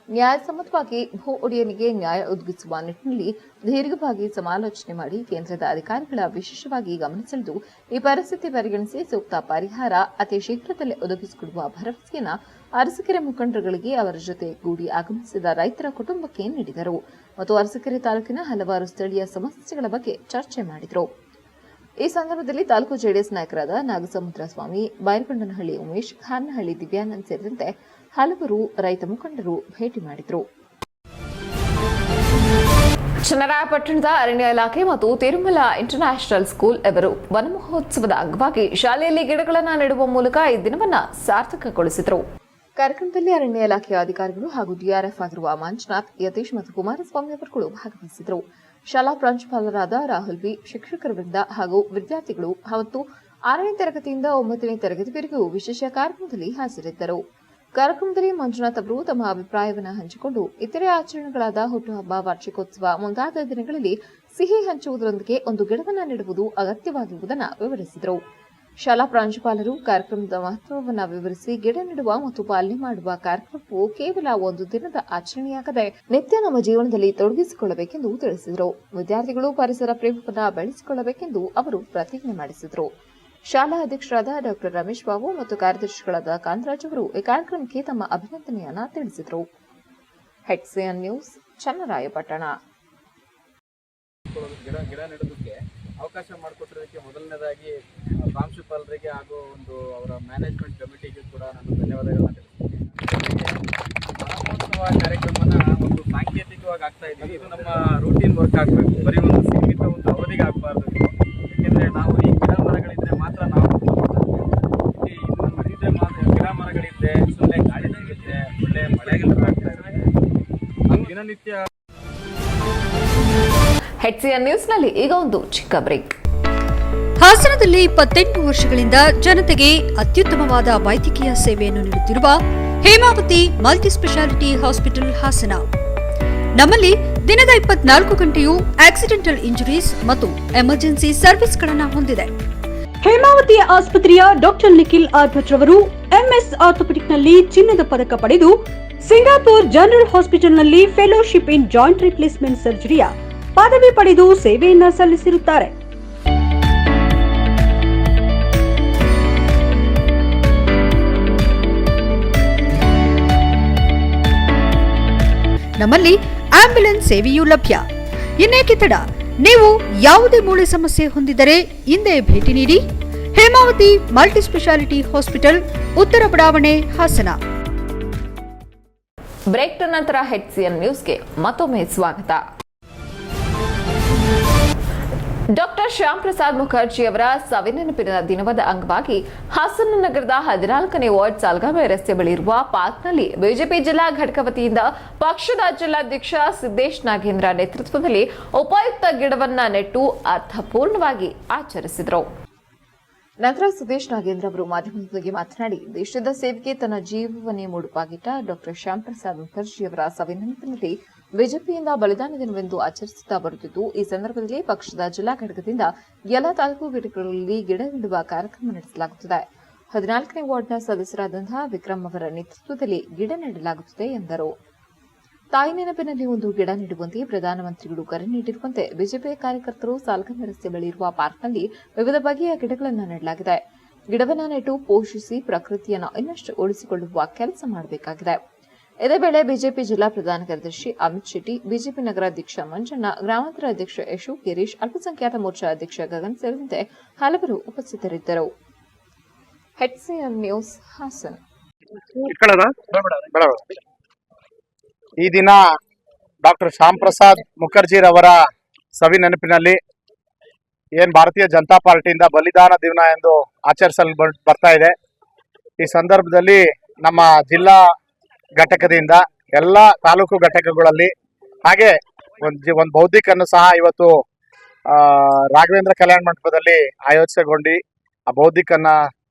ನ್ಯಾಯಸಮ್ಮತವಾಗಿ ಭೂ ಒಡೆಯನಿಗೆ ನ್ಯಾಯ ಒದಗಿಸುವ ನಿಟ್ಟಿನಲ್ಲಿ ದೀರ್ಘವಾಗಿ ಸಮಾಲೋಚನೆ ಮಾಡಿ ಕೇಂದ್ರದ ಅಧಿಕಾರಿಗಳ ವಿಶೇಷವಾಗಿ ಗಮನಿಸಲಿದ್ದು ಈ ಪರಿಸ್ಥಿತಿ ಪರಿಗಣಿಸಿ ಸೂಕ್ತ ಪರಿಹಾರ ಅತಿ ಶೀಘ್ರದಲ್ಲೇ ಒದಗಿಸಿಕೊಡುವ ಭರವಸೆಯನ್ನು ಅರಸೀಕೆರೆ ಮುಖಂಡರುಗಳಿಗೆ ಅವರ ಜೊತೆ ಕೂಡಿ ಆಗಮಿಸಿದ ರೈತರ ಕುಟುಂಬಕ್ಕೆ ನೀಡಿದರು ಮತ್ತು ಅರಸೀಕೆರೆ ತಾಲೂಕಿನ ಹಲವಾರು ಸ್ಥಳೀಯ ಸಮಸ್ಯೆಗಳ ಬಗ್ಗೆ ಚರ್ಚೆ ಮಾಡಿದರು. ಈ ಸಂದರ್ಭದಲ್ಲಿ ತಾಲೂಕು ಜೆಡಿಎಸ್ ನಾಯಕರಾದ ನಾಗಸಮುದ್ರ ಸ್ವಾಮಿ, ಬೈರಗೊಂಡನಹಳ್ಳಿ ಉಮೇಶ್, ಖಾನಹಳ್ಳಿ ದಿವ್ಯಾನಂದ್ ಸೇರಿದಂತೆ ಹಲವರು ರೈತ ಮುಖಂಡರು ಭೇಟಿ ಮಾಡಿದರು. ಚನ್ನರಾಯಪಟ್ಟಣದ ಅರಣ್ಯ ಇಲಾಖೆ ಮತ್ತು ತಿರುಮಲ ಇಂಟರ್ನ್ಯಾಷನಲ್ ಸ್ಕೂಲ್ ಇವರು ವನ ಮಹೋತ್ಸವದ ಅಂಗವಾಗಿ ಶಾಲೆಯಲ್ಲಿ ಗಿಡಗಳನ್ನು ನೆಡುವ ಮೂಲಕ ಈ ದಿನವನ್ನು ಸಾರ್ಥಕಗೊಳಿಸಿದರು. ಕಾರ್ಯಕ್ರಮದಲ್ಲಿ ಅರಣ್ಯ ಇಲಾಖೆಯ ಅಧಿಕಾರಿಗಳು ಹಾಗೂ ಡಿಆರ್ಎಫ್ ಆಗಿರುವ ಮಂಜುನಾಥ್, ಯತೀಶ್ ಮತ್ತು ಕುಮಾರಸ್ವಾಮಿ ಅವರುಗಳು ಭಾಗವಹಿಸಿದರು. ಶಾಲಾ ಪ್ರಾಂಶುಪಾಲರಾದ ರಾಹುಲ್ ಬಿ, ಶಿಕ್ಷಕರ ವೃಂದ ಹಾಗೂ ವಿದ್ಯಾರ್ಥಿಗಳು ಮತ್ತು 6ನೇ ತರಗತಿಯಿಂದ 9ನೇ ತರಗತಿವರೆಗೂ ವಿಶೇಷ ಕಾರ್ಯಕ್ರಮದಲ್ಲಿ ಹಾಜರಿದ್ದರು. ಕಾರ್ಯಕ್ರಮದಲ್ಲಿ ಮಂಜುನಾಥ್ ಅವರು ತಮ್ಮ ಅಭಿಪ್ರಾಯವನ್ನು ಹಂಚಿಕೊಂಡು ಇತರೆ ಆಚರಣೆಗಳಾದ ಹುಟ್ಟುಹಬ್ಬ, ವಾರ್ಷಿಕೋತ್ಸವ ಮುಂತಾದ ದಿನಗಳಲ್ಲಿ ಸಿಹಿ ಹಂಚುವುದರೊಂದಿಗೆ ಒಂದು ಗಿಡವನ್ನು ನೆಡುವುದು ಅಗತ್ಯವಾಗಿರುವುದನ್ನು ವಿವರಿಸಿದರು. ಶಾಲಾ ಪ್ರಾಂಶುಪಾಲರು ಕಾರ್ಯಕ್ರಮದ ಮಹತ್ವವನ್ನು ವಿವರಿಸಿ ಗಿಡ ನೆಡುವ ಮತ್ತು ಪಾಲನೆ ಮಾಡುವ ಕಾರ್ಯಕ್ರಮವು ಕೇವಲ ಒಂದು ದಿನದ ಆಚರಣೆಯಾಗದೆ ನಿತ್ಯ ನಮ್ಮ ಜೀವನದಲ್ಲಿ ತೊಡಗಿಸಿಕೊಳ್ಳಬೇಕೆಂದು ತಿಳಿಸಿದರು. ವಿದ್ಯಾರ್ಥಿಗಳು ಪರಿಸರ ಪ್ರೇಮವನ್ನು ಬೆಳೆಸಿಕೊಳ್ಳಬೇಕೆಂದು ಅವರು ಪ್ರತಿಜ್ಞೆ ಮಾಡಿಸಿದರು. ಶಾಲಾ ಅಧ್ಯಕ್ಷರಾದ ಡಾ ರಮೇಶ್ ಬಾಬು ಮತ್ತು ಕಾರ್ಯದರ್ಶಿಗಳಾದ ಕಾಂತರಾಜ್ ಅವರು ಈ ಕಾರ್ಯಕ್ರಮಕ್ಕೆ ತಮ್ಮ ಅಭಿನಂದನೆಯನ್ನ ತಿಳಿಸಿದರು. HCN news, Channarayapatna. ಗಿಡ ನೆಡೋದಕ್ಕೆ ಅವಕಾಶ ಮಾಡಿಕೊಟ್ಟಿರೋದಕ್ಕೆ ಮೊದಲನೇದಾಗಿ ಪ್ರಾಂಶುಪಾಲರಿಗೆ ಹಾಗೂ ಅವರ ಮ್ಯಾನೇಜ್ಮೆಂಟ್ ಕಮಿಟಿಗೆ ಕೂಡ ನಾನು ಧನ್ಯವಾದಗಳನ್ನ ತಿಳಿಸ್ತೀನಿ. ವನಮಹೋತ್ಸವ ಕಾರ್ಯಕ್ರಮನ ಒಂದು ಸಾಂಕೇತಿಕವಾಗಿ ಆಗ್ತಾ ಇದ್ದೀವಿ. ಇದು ನಮ್ಮ ರೂಟೀನ್ ವರ್ಕ್ ಆಗಬೇಕು, ಬರೀ ಒಂದು ಸೀಮಿತ ಒಂದು ಅವಧಿಗೆ ಆಗಬಾರ್ದು. ಯಾಕೆಂದರೆ ನಾವು ಈ ಗಿಡ ಮರಗಳಿದ್ರೆ ಮಾತ್ರ ನಾವು ಗಿಡ ಮರಗಳಿದ್ರೆ ಒಳ್ಳೆ ಗಾಳಿ ಸಿಗುತ್ತೆ, ಒಳ್ಳೆ ಮಳೆಗಳು ಆಗ್ತಾ ಇದೆ. ದಿನನಿತ್ಯ HCN ನ್ಯೂಸ್ನಲ್ಲಿ ಈಗ ಒಂದು ಚಿಕ್ಕ ಬ್ರೇಕ್. ಹಾಸನದಲ್ಲಿ 28 ವರ್ಷಗಳಿಂದ ಜನತೆಗೆ ಅತ್ಯುತ್ತಮವಾದ ವೈದ್ಯಕೀಯ ಸೇವೆಯನ್ನು ನೀಡುತ್ತಿರುವ Hemavathi multi speciality hospital Hassan. ನಮ್ಮಲ್ಲಿ ದಿನದ 24 ಗಂಟೆಯೂ ಆಕ್ಸಿಡೆಂಟಲ್ ಇಂಜುರೀಸ್ ಮತ್ತು ಎಮರ್ಜೆನ್ಸಿ ಸರ್ವಿಸ್ಗಳನ್ನು ಹೊಂದಿದೆ. ಹೇಮಾವತಿ ಆಸ್ಪತ್ರೆಯ ಡಾಕ್ಟರ್ ನಿಖಿಲ್ ಆರ್ ಭಟ್ ರವರು MS ಆರ್ಥೋಪೆಡಿಕ್ನಲ್ಲಿ ಚಿನ್ನದ ಪದಕ ಪಡೆದು ಸಿಂಗಾಪುರ್ ಜನರಲ್ ಹಾಸ್ಪಿಟಲ್ನಲ್ಲಿ ಫೆಲೋಶಿಪ್ ಇನ್ ಜಾಯಿಂಟ್ ರಿಪ್ಲೇಸ್ಮೆಂಟ್ ಸರ್ಜರಿಯ ಪದವಿ ಪಡೆದು ಸೇವೆಯನ್ನ ಸಲ್ಲಿಸಿರುತ್ತಾರೆ. ನಮ್ಮಲ್ಲಿ ಆಂಬ್ಯುಲೆನ್ಸ್ ಸೇವೆಯೂ ಲಭ್ಯ. ಇನ್ನೇಕೆ ತಡ? ನೀವು ಯಾವುದೇ ಮೂಳೆ ಸಮಸ್ಯೆ ಹೊಂದಿದ್ದರೆ ಹಿಂದೆ ಭೇಟಿ ನೀಡಿ. ಹೇಮಾವತಿ ಮಲ್ಟಿ ಸ್ಪೆಷಾಲಿಟಿ ಹಾಸ್ಪಿಟಲ್, ಉತ್ತರ ಬಡಾವಣೆ, ಹಾಸನ. ಬ್ರೇಕ್ ನಂತರ HCN ನ್ಯೂಸ್ಗೆ ಮತ್ತೊಮ್ಮೆ ಸ್ವಾಗತ. ಡಾಕ್ಟರ್ ಶ್ಯಾಮ್ ಪ್ರಸಾದ್ ಮುಖರ್ಜಿ ಅವರ ಸವಿನೆನಪಿನ ದಿನದ ಅಂಗವಾಗಿ ಹಾಸನ ನಗರದ 14ನೇ ವಾರ್ಡ್ ಸಾಲ್ಗಾಮೆ ರಸ್ತೆ ಬಳಿ ಇರುವ ಪಾರ್ಕ್ನಲ್ಲಿ ಬಿಜೆಪಿ ಜಿಲ್ಲಾ ಘಟಕ ವತಿಯಿಂದ ಪಕ್ಷದ ಜಿಲ್ಲಾಧ್ಯಕ್ಷ ಸಿದ್ದೇಶ್ ನಾಗೇಂದ್ರ ನೇತೃತ್ವದಲ್ಲಿ ಉಪಯುಕ್ತ ಗಿಡವನ್ನ ನೆಟ್ಟು ಅರ್ಥಪೂರ್ಣವಾಗಿ ಆಚರಿಸಿದರು. ನಂತರ ಸಿದ್ದೇಶ್ ನಾಗೇಂದ್ರ ಅವರು ಮಾಧ್ಯಮದೊಂದಿಗೆ ಮಾತನಾಡಿ, ದೇಶದ ಸೇವೆಗೆ ತನ್ನ ಜೀವವನ್ನೇ ಮುಡುಪಾಗಿಟ್ಟ ಡಾಕ್ಟರ್ ಶ್ಯಾಮ್ ಪ್ರಸಾದ್ ಮುಖರ್ಜಿ ಅವರ ಸವಿನೆನಪಿನಲ್ಲಿ ಬಿಜೆಪಿಯಿಂದ ಬಲಿದಾನ ದಿನವೆಂದು ಆಚರಿಸುತ್ತಾ ಬರುತ್ತಿದ್ದು, ಈ ಸಂದರ್ಭದಲ್ಲಿ ಪಕ್ಷದ ಜಿಲ್ಲಾ ಘಟಕದಿಂದ ಎಲ್ಲ ತಾಲೂಕು ಘಟಕಗಳಲ್ಲಿ ಗಿಡ ನೆಡುವ ಕಾರ್ಯಕ್ರಮ ನಡೆಸಲಾಗುತ್ತದೆ. 14ನೇ ವಾರ್ಡ್ನ ಸದಸ್ಯರಾದಂತಹ ವಿಕ್ರಮ್ ಅವರ ನೇತೃತ್ವದಲ್ಲಿ ಗಿಡ ನೆಡಲಾಗುತ್ತದೆ ಎಂದರು. ತಾಯಿ ನೆನಪಿನಲ್ಲಿ ಒಂದು ಗಿಡ ನೆಡುವಂತೆ ಪ್ರಧಾನಮಂತ್ರಿಗಳು ಕರೆ ನೀಡಿರುವಂತೆ ಬಿಜೆಪಿ ಕಾರ್ಯಕರ್ತರು ಸಾಲ್ಗಾಮೆ ರಸ್ತೆ ಬಳಿ ಇರುವ ಪಾರ್ಕ್ನಲ್ಲಿ ವಿವಿಧ ಬಗೆಯ ಗಿಡಗಳನ್ನು ನೆಡಲಾಗಿದೆ. ಗಿಡವನ್ನು ನೆಟ್ಟು ಪೋಷಿಸಿ ಪ್ರಕೃತಿಯನ್ನು ಇನ್ನಷ್ಟು ಉಳಿಸಿಕೊಳ್ಳುವ ಕೆಲಸ ಮಾಡಬೇಕಾಗಿದೆ. ಇದೇ ವೇಳೆ ಬಿಜೆಪಿ ಜಿಲ್ಲಾ ಪ್ರಧಾನ ಕಾರ್ಯದರ್ಶಿ ಅಮಿತ್ ಶೆಟ್ಟಿ, ಬಿಜೆಪಿ ನಗರಾಧ್ಯಕ್ಷ ಮಂಜಣ್ಣ, ಗ್ರಾಮಾಂತರ ಅಧ್ಯಕ್ಷ ಯಶು ಗಿರೀಶ್, ಅಲ್ಪಸಂಖ್ಯಾತ ಮೋರ್ಚಾ ಅಧ್ಯಕ್ಷ ಗಗನ್ ಸೇರಿದಂತೆ ಹಲವರು ಉಪಸ್ಥಿತರಿದ್ದರು. HCN news, Hassan. ಈ ದಿನ ಡಾಕ್ಟರ್ ಶ್ಯಾಮ್ ಪ್ರಸಾದ್ ಮುಖರ್ಜಿರವರ ಸವಿ ನೆನಪಿನಲ್ಲಿ ಏನ್ ಭಾರತೀಯ ಜನತಾ ಪಾರ್ಟಿಯಿಂದ ಬಲಿದಾನ ದಿನ ಎಂದು ಆಚರಿಸಲು ಬರ್ತಾ ಇದೆ. ಈ ಸಂದರ್ಭದಲ್ಲಿ ನಮ್ಮ ಜಿಲ್ಲಾ ಘಟಕದಿಂದ ಎಲ್ಲ ತಾಲೂಕು ಘಟಕಗಳಲ್ಲಿ ಹಾಗೆ ಒಂದು ಬೌದ್ಧಿಕನ್ನು ಸಹ ಇವತ್ತು ರಾಘವೇಂದ್ರ ಕಲ್ಯಾಣ ಮಂಟಪದಲ್ಲಿ ಆಯೋಜಿಸಿಕೊಂಡು ಆ ಬೌದ್ಧಿಕನ್ನ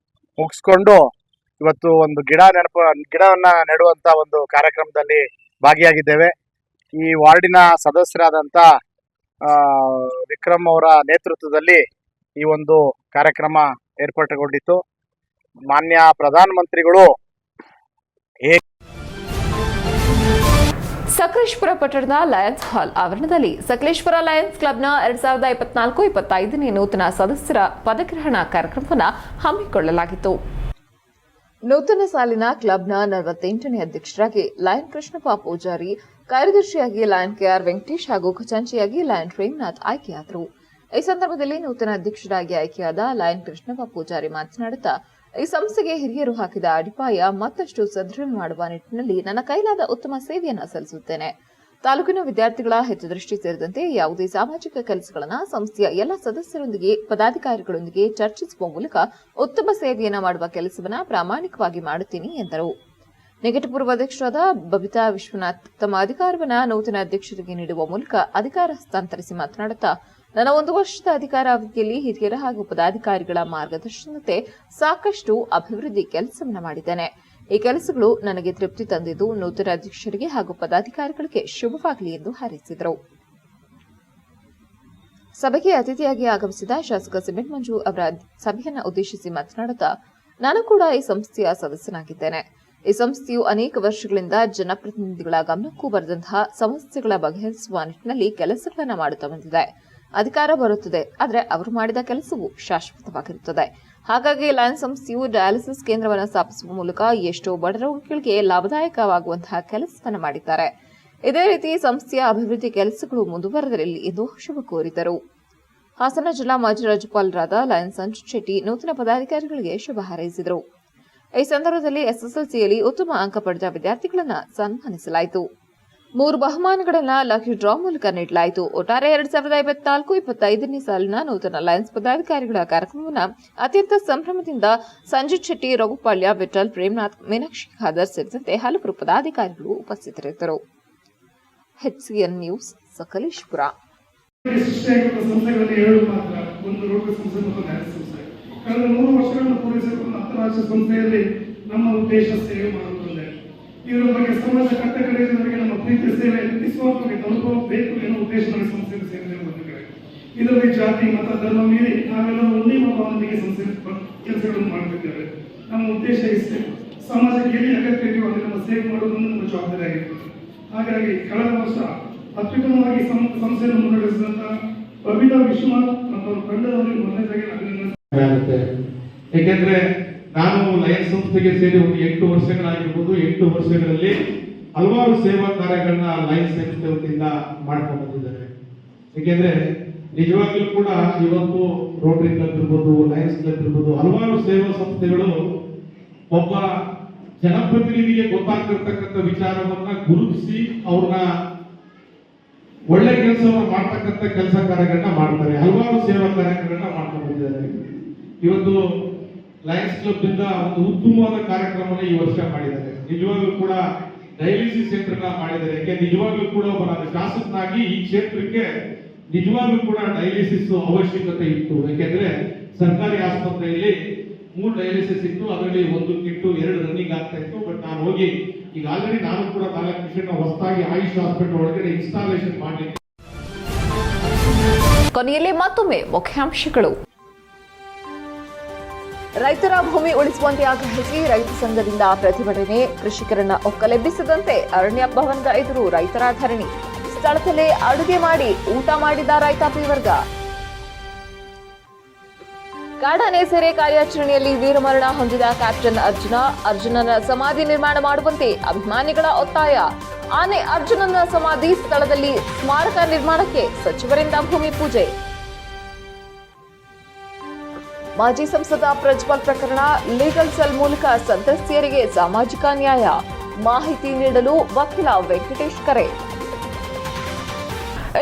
ಮುಗಿಸ್ಕೊಂಡು ಇವತ್ತು ಒಂದು ಗಿಡವನ್ನ ನೆಡುವಂತ ಒಂದು ಕಾರ್ಯಕ್ರಮದಲ್ಲಿ ಭಾಗಿಯಾಗಿದ್ದೇವೆ. ಈ ವಾರ್ಡಿನ ಸದಸ್ಯರಾದಂಥ ವಿಕ್ರಮ್ ಅವರ ನೇತೃತ್ವದಲ್ಲಿ ಈ ಒಂದು ಕಾರ್ಯಕ್ರಮ ಏರ್ಪಟ್ಟುಕೊಂಡಿತ್ತು. ಮಾನ್ಯ ಪ್ರಧಾನಮಂತ್ರಿಗಳು ಸಕಲೇಶ್ಪುರ ಪಟ್ಟಣದ ಲಯನ್ಸ್ ಹಾಲ್ ಆವರಣದಲ್ಲಿ ಸಕಲೇಶ್ಪುರ ಲಯನ್ಸ್ ಕ್ಲಬ್ನ 2024-25ನೇ ನೂತನ ಸದಸ್ಯರ ಪದಗ್ರಹಣ ಕಾರ್ಯಕ್ರಮವನ್ನು ಹಮ್ಮಿಕೊಳ್ಳಲಾಗಿತ್ತು. ನೂತನ ಸಾಲಿನ ಕ್ಲಬ್ನ 48ನೇ ಅಧ್ಯಕ್ಷರಾಗಿ ಲಯನ್ ಕೃಷ್ಣಪ್ಪ ಪೂಜಾರಿ, ಕಾರ್ಯದರ್ಶಿಯಾಗಿ ಲಯನ್ KR ವೆಂಕಟೇಶ್ ಹಾಗೂ ಖಜಾಂಚಿಯಾಗಿ ಲಯನ್ ಪ್ರೇಮನಾಥ್ ಆಯ್ಕೆಯಾದರು. ಈ ಸಂದರ್ಭದಲ್ಲಿ ನೂತನ ಅಧ್ಯಕ್ಷರಾಗಿ ಆಯ್ಕೆಯಾದ ಲಯನ್ ಕೃಷ್ಣಪ್ಪ ಪೂಜಾರಿ ಮಾತನಾಡುತ್ತಾ, ಈ ಸಂಸ್ಥೆಗೆ ಹಿರಿಯರು ಹಾಕಿದ ಅಡಿಪಾಯ ಮತ್ತಷ್ಟು ಸದೃಢ ಮಾಡುವ ನಿಟ್ಟಿನಲ್ಲಿ ನನ್ನ ಕೈಲಾದ ಉತ್ತಮ ಸೇವೆಯನ್ನು ಸಲ್ಲಿಸುತ್ತೇನೆ. ತಾಲೂಕಿನ ವಿದ್ಯಾರ್ಥಿಗಳ ಹಿತದೃಷ್ಟಿ ಸೇರಿದಂತೆ ಯಾವುದೇ ಸಾಮಾಜಿಕ ಕೆಲಸಗಳನ್ನು ಸಂಸ್ಥೆಯ ಎಲ್ಲ ಸದಸ್ಯರೊಂದಿಗೆ ಪದಾಧಿಕಾರಿಗಳೊಂದಿಗೆ ಚರ್ಚಿಸುವ ಮೂಲಕ ಉತ್ತಮ ಸೇವೆಯನ್ನು ಮಾಡುವ ಕೆಲಸವನ್ನು ಪ್ರಾಮಾಣಿಕವಾಗಿ ಮಾಡುತ್ತೀನಿ ಎಂದರು. ನಿಕಟಪೂರ್ವ ಅಧ್ಯಕ್ಷರಾದ ಬಬಿತಾ ವಿಶ್ವನಾಥ್ ತಮ್ಮ ಅಧಿಕಾರವನ್ನು ನೂತನ ಅಧ್ಯಕ್ಷರಿಗೆ ನೀಡುವ ಮೂಲಕ ಅಧಿಕಾರ ಹಸ್ತಾಂತರಿಸಿ ಮಾತನಾಡುತ್ತಾ, ನನ್ನ 1 ವರ್ಷದ ಅಧಿಕಾರಾವಧಿಯಲ್ಲಿ ಹಿರಿಯರ ಹಾಗೂ ಪದಾಧಿಕಾರಿಗಳ ಮಾರ್ಗದರ್ಶನತೆ ಸಾಕಷ್ಟು ಅಭಿವೃದ್ಧಿ ಕೆಲಸವನ್ನು ಮಾಡಿದ್ದೇನೆ. ಈ ಕೆಲಸಗಳು ನನಗೆ ತೃಪ್ತಿ ತಂದಿದ್ದು ನೂತನ ಅಧ್ಯಕ್ಷರಿಗೆ ಹಾಗೂ ಪದಾಧಿಕಾರಿಗಳಿಗೆ ಶುಭವಾಗಲಿ ಎಂದು ಹಾರೈಸಿದರು. ಸಭೆಗೆ ಅತಿಥಿಯಾಗಿ ಆಗಮಿಸಿದ ಶಾಸಕ ಸಿಮೆಂಟ್ ಮಂಜು ಅವರ ಸಭೆಯನ್ನು ಉದ್ದೇಶಿಸಿ ಮಾತನಾಡುತ್ತಾ, ನಾನು ಕೂಡ ಈ ಸಂಸ್ಥೆಯ ಸದಸ್ಯನಾಗಿದ್ದೇನೆ. ಈ ಸಂಸ್ಥೆಯು ಅನೇಕ ವರ್ಷಗಳಿಂದ ಜನಪ್ರತಿನಿಧಿಗಳ ಗಮನಕ್ಕೂ ಬರದಂತಹ ಸಮಸ್ಯೆಗಳ ಬಗೆಹರಿಸುವ ನಿಟ್ಟಿನಲ್ಲಿ ಕೆಲಸಗಳನ್ನು ಮಾಡುತ್ತಾ ಬಂದಿದೆ. ಅಧಿಕಾರ ಬರುತ್ತದೆ, ಆದರೆ ಅವರು ಮಾಡಿದ ಕೆಲಸವು ಶಾಶ್ವತವಾಗಿರುತ್ತದೆ. ಹಾಗಾಗಿ ಲಯನ್ ಸಂಸ್ಥೆಯು ಡಯಾಲಿಸಿಸ್ ಕೇಂದ್ರವನ್ನು ಸ್ಥಾಪಿಸುವ ಮೂಲಕ ಎಷ್ಟೋ ಬಡ ರೋಗಿಗಳಿಗೆ ಲಾಭದಾಯಕವಾಗುವಂತಹ ಕೆಲಸವನ್ನು ಮಾಡಿದ್ದಾರೆ. ಇದೇ ರೀತಿ ಸಂಸ್ಥೆಯ ಅಭಿವೃದ್ಧಿ ಕೆಲಸಗಳು ಮುಂದುವರೆದಿರಲಿ ಎಂದು ಶುಭ ಕೋರಿದರು. ಹಾಸನ ಜಿಲ್ಲಾ ಮಾಜಿ ರಾಜ್ಯಪಾಲರಾದ ಲಯನ್ ಸಂಜಿತ್ ಶೆಟ್ಟಿ ನೂತನ ಪದಾಧಿಕಾರಿಗಳಿಗೆ ಶುಭ ಹಾರೈಸಿದರು. ಈ ಸಂದರ್ಭದಲ್ಲಿ ಎಸ್ಎಸ್ಎಲ್ಸಿಯಲ್ಲಿ ಉತ್ತಮ ಅಂಕ ಪಡೆದ ವಿದ್ಯಾರ್ಥಿಗಳನ್ನು ಸನ್ಮಾನಿಸಲಾಯಿತು. 3 ಬಹುಮಾನಗಳನ್ನು ಲಕ್ಕಿ ಡ್ರಾ ಮೂಲಕ ನೀಡಲಾಯಿತು. ಒಟ್ಟಾರೆ 2024-25ನೇ ಸಾಲಿನ ನೂತನ ಲಯನ್ಸ್ ಪದಾಧಿಕಾರಿಗಳ ಕಾರ್ಯಕ್ರಮವನ್ನು ಅತ್ಯಂತ ಸಂಭ್ರಮದಿಂದ ಸಂಜಿತ್ ಶೆಟ್ಟಿ, ರಘುಪಾಳ್ಯ, ವಿಠಲ್, ಪ್ರೇಮನಾಥ್, ಮೀನಾಕ್ಷಿ ಖಾದರ್ ಸೇರಿದಂತೆ ಹಲವರು ಪದಾಧಿಕಾರಿಗಳು ಉಪಸ್ಥಿತರಿದ್ದರು. HCN news, Sakleshpur. ಕಳೆದ 3 ವರ್ಷಗಳನ್ನು ಪೂರೈಸಿರುವ ಅಂತಾರಾಷ್ಟ್ರೀಯ ಸಂಸ್ಥೆಯಲ್ಲಿ ನಮ್ಮ ಉದ್ದೇಶ ಸೇವೆ ಮಾಡುತ್ತದೆ. ಇದರ ಬಗ್ಗೆ ಸಮಾಜ ಕಟ್ಟಕಡೆಯವರಿಗೆ ನಮ್ಮ ಪ್ರೀತಿಯ ಸೇವೆ ನಿಸ್ವಾರ್ಥವಾಗಿ ತಲುಪಬೇಕು ಎನ್ನುವ ಉದ್ದೇಶದಲ್ಲಿ ಸಂಸ್ಥೆಗೆ ಸೇರಿದೆ. ಇದರಲ್ಲಿ ಜಾತಿ, ಮತ, ಧರ್ಮ ಮೀರಿ ನಾವೆಲ್ಲರೂ ಒಂದೇ ಭಾವನೆಗೆ ಸಂಸ್ಥೆ ಕೆಲಸಗಳನ್ನು ಮಾಡುತ್ತಿದ್ದೇವೆ. ನಮ್ಮ ಉದ್ದೇಶ ಇಷ್ಟೇ, ಸಮಾಜಕ್ಕೆ ಎಲ್ಲಿ ಅಗತ್ಯ ಇದೆಯೋ ಅಲ್ಲಿ ನಮ್ಮ ಸೇವೆ ಮಾಡುವುದು ನಮ್ಮ ಜವಾಬ್ದಾರಿ ಆಗಿರುತ್ತದೆ. ಹಾಗಾಗಿ ಕಳೆದ ವರ್ಷ ಅತ್ಯುತ್ತಮವಾಗಿ ಸಂಸ್ಥೆಯನ್ನು ಮುನ್ನಡೆಸಿದಂತಹ ಬಬಿತಾ ವಿಶ್ವನಾಥ್ ಮತ್ತು ಅವರ ತಂಡದವರಿಗೆ ಮೊದಲನೇದಾಗಿ ಅಭಿನಂದನೆ. ಏಕೆಂದ್ರೆ ನಾನು ಲಯನ್ಸ್ ಸಂಸ್ಥೆಗೆ ಸೇರಿ ಒಂದು 8 ವರ್ಷಗಳಾಗಿರ್ಬೋದು. 8 ವರ್ಷಗಳಲ್ಲಿ ಹಲವಾರು ಸೇವಾ ಕಾರ್ಯಗಳನ್ನ ಲಯನ್ಸ್ ಸಂಸ್ಥೆ ವತಿಯಿಂದ ಮಾಡ್ಕೊಂಡು ಬಂದಿದ್ದಾರೆ. ಏಕೆಂದ್ರೆ ನಿಜವಾಗ್ಲೂ ಕೂಡ ಇವತ್ತು ರೋಟರಿ ಕ್ಲಬ್ ಇರ್ಬೋದು, ಲಯನ್ಸ್ ಕ್ಲಬ್ ಇರ್ಬೋದು, ಹಲವಾರು ಸೇವಾ ಸಂಸ್ಥೆಗಳು ಒಬ್ಬ ಜನಪ್ರತಿನಿಧಿಗೆ ಗೊತ್ತಾಗ್ತಿರ್ತಕ್ಕಂಥ ವಿಚಾರವನ್ನ ಗುರುತಿಸಿ ಅವ್ರನ್ನ ಒಳ್ಳೆ ಕೆಲಸವನ್ನು ಮಾಡ್ತಕ್ಕಂಥ ಕೆಲಸ ಕಾರ್ಯಗಳನ್ನ ಮಾಡ್ತಾರೆ. ಹಲವಾರು ಸೇವಾ ಕಾರ್ಯಕ್ರಮಗಳನ್ನ ಮಾಡ್ಕೊಂಡು ಬಂದಿದ್ದಾರೆ. ಇವತ್ತು ಲಯನ್ಸ್ ಕ್ಲಬ್ ಇಂದ ಒಂದು ಉತ್ತಮವಾದ ಕಾರ್ಯಕ್ರಮವನ್ನು ಈ ವರ್ಷ ಮಾಡಿದ್ದಾರೆ. ನಿಜವಾಗ್ಲೂ ಕೂಡ ಡಯಾಲಿಸಿಸ್ ಸೆಂಟರ್ ಮಾಡಿದ್ದಾರೆ. ಯಾಕೆ ನಿಜವಾಗ್ಲೂ ಕೂಡ ಒಬ್ಬ ಶಾಸಕನಾಗಿ ಈ ಕ್ಷೇತ್ರಕ್ಕೆ ನಿಜವಾಗ್ಲೂ ಕೂಡ ಡಯಾಲಿಸಿಸ್ ಅವಶ್ಯಕತೆ ಇತ್ತು. ಯಾಕೆಂದ್ರೆ ಸರ್ಕಾರಿ ಆಸ್ಪತ್ರೆಯಲ್ಲಿ 3 ಡಯಾಲಿಸಿಸ್ ಇತ್ತು, ಅದರಲ್ಲಿ 1 ಕಿಟ್ಟು 2 ರನ್ನಿಂಗ್ ಆಗ್ತಾ ಇತ್ತು. ಬಟ್ ನಾನು ಹೋಗಿ ಈಗ ಆಲ್ರೆಡಿ ನಾನು ಕೂಡ 4 ಮಿಷನ್ ಹೊಸದಾಗಿ ಆಯುಷ್ ಹಾಸ್ಪಿಟಲ್ ಒಳಗಡೆ ಇನ್ಸ್ಟಾಲೇಷನ್ ಮಾಡಲಿಕ್ಕೆ. ಕೊನೆಯಲ್ಲಿ ಮತ್ತೊಮ್ಮೆ ಮುಖ್ಯಾಂಶಗಳು. ರೈತರ ಭೂಮಿ ಉಳಿಸುವಂತೆ ಆಗ್ರಹಿಸಿ ರೈತ ಸಂಘದಿಂದ ಪ್ರತಿಭಟನೆ. ಕೃಷಿಕರನ್ನ ಒಕ್ಕಲೆಬ್ಬಿಸದಂತೆ ಅರಣ್ಯ ಭವನದ ಎದುರು ರೈತರ ಧರಣಿ. ಸ್ಥಳದಲ್ಲೇ ಅಡುಗೆ ಮಾಡಿ ಊಟ ಮಾಡಿದ ರೈತಾಪಿ ವರ್ಗ. ಕಾಡಾನೆ ಸೆರೆ ಕಾರ್ಯಾಚರಣೆಯಲ್ಲಿ ವೀರಮರಣ ಹೊಂದಿದ ಕ್ಯಾಪ್ಟನ್ ಅರ್ಜುನನ ಸಮಾಧಿ ನಿರ್ಮಾಣ ಮಾಡುವಂತೆ ಅಭಿಮಾನಿಗಳ ಒತ್ತಾಯ. ಆನೆ ಅರ್ಜುನನ ಸಮಾಧಿ ಸ್ಥಳದಲ್ಲಿ ಸ್ಮಾರಕ ನಿರ್ಮಾಣಕ್ಕೆ ಸಚಿವರಿಂದ ಭೂಮಿ ಪೂಜೆ. ಮಾಜಿ ಸಂಸದ ಪ್ರಜ್ವಲ್ ಪ್ರಕರಣ, ಲೀಗಲ್ ಸೆಲ್ ಮೂಲಕ ಸಂತ್ರಸ್ತೆಯರಿಗೆ ಸಾಮಾಜಿಕ ನ್ಯಾಯ ಮಾಹಿತಿ ನೀಡಲು ವಕೀಲ ವೆಂಕಟೇಶ್ ಕರೆ.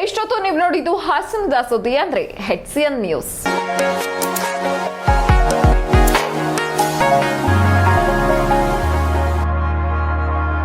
ಇಷ್ಟೊತ್ತು ನೀವು ನೋಡಿದ್ದು ಹಾಸನದ ಸುದ್ದಿ ಅಂದ್ರೆ HCN ನ್ಯೂಸ್.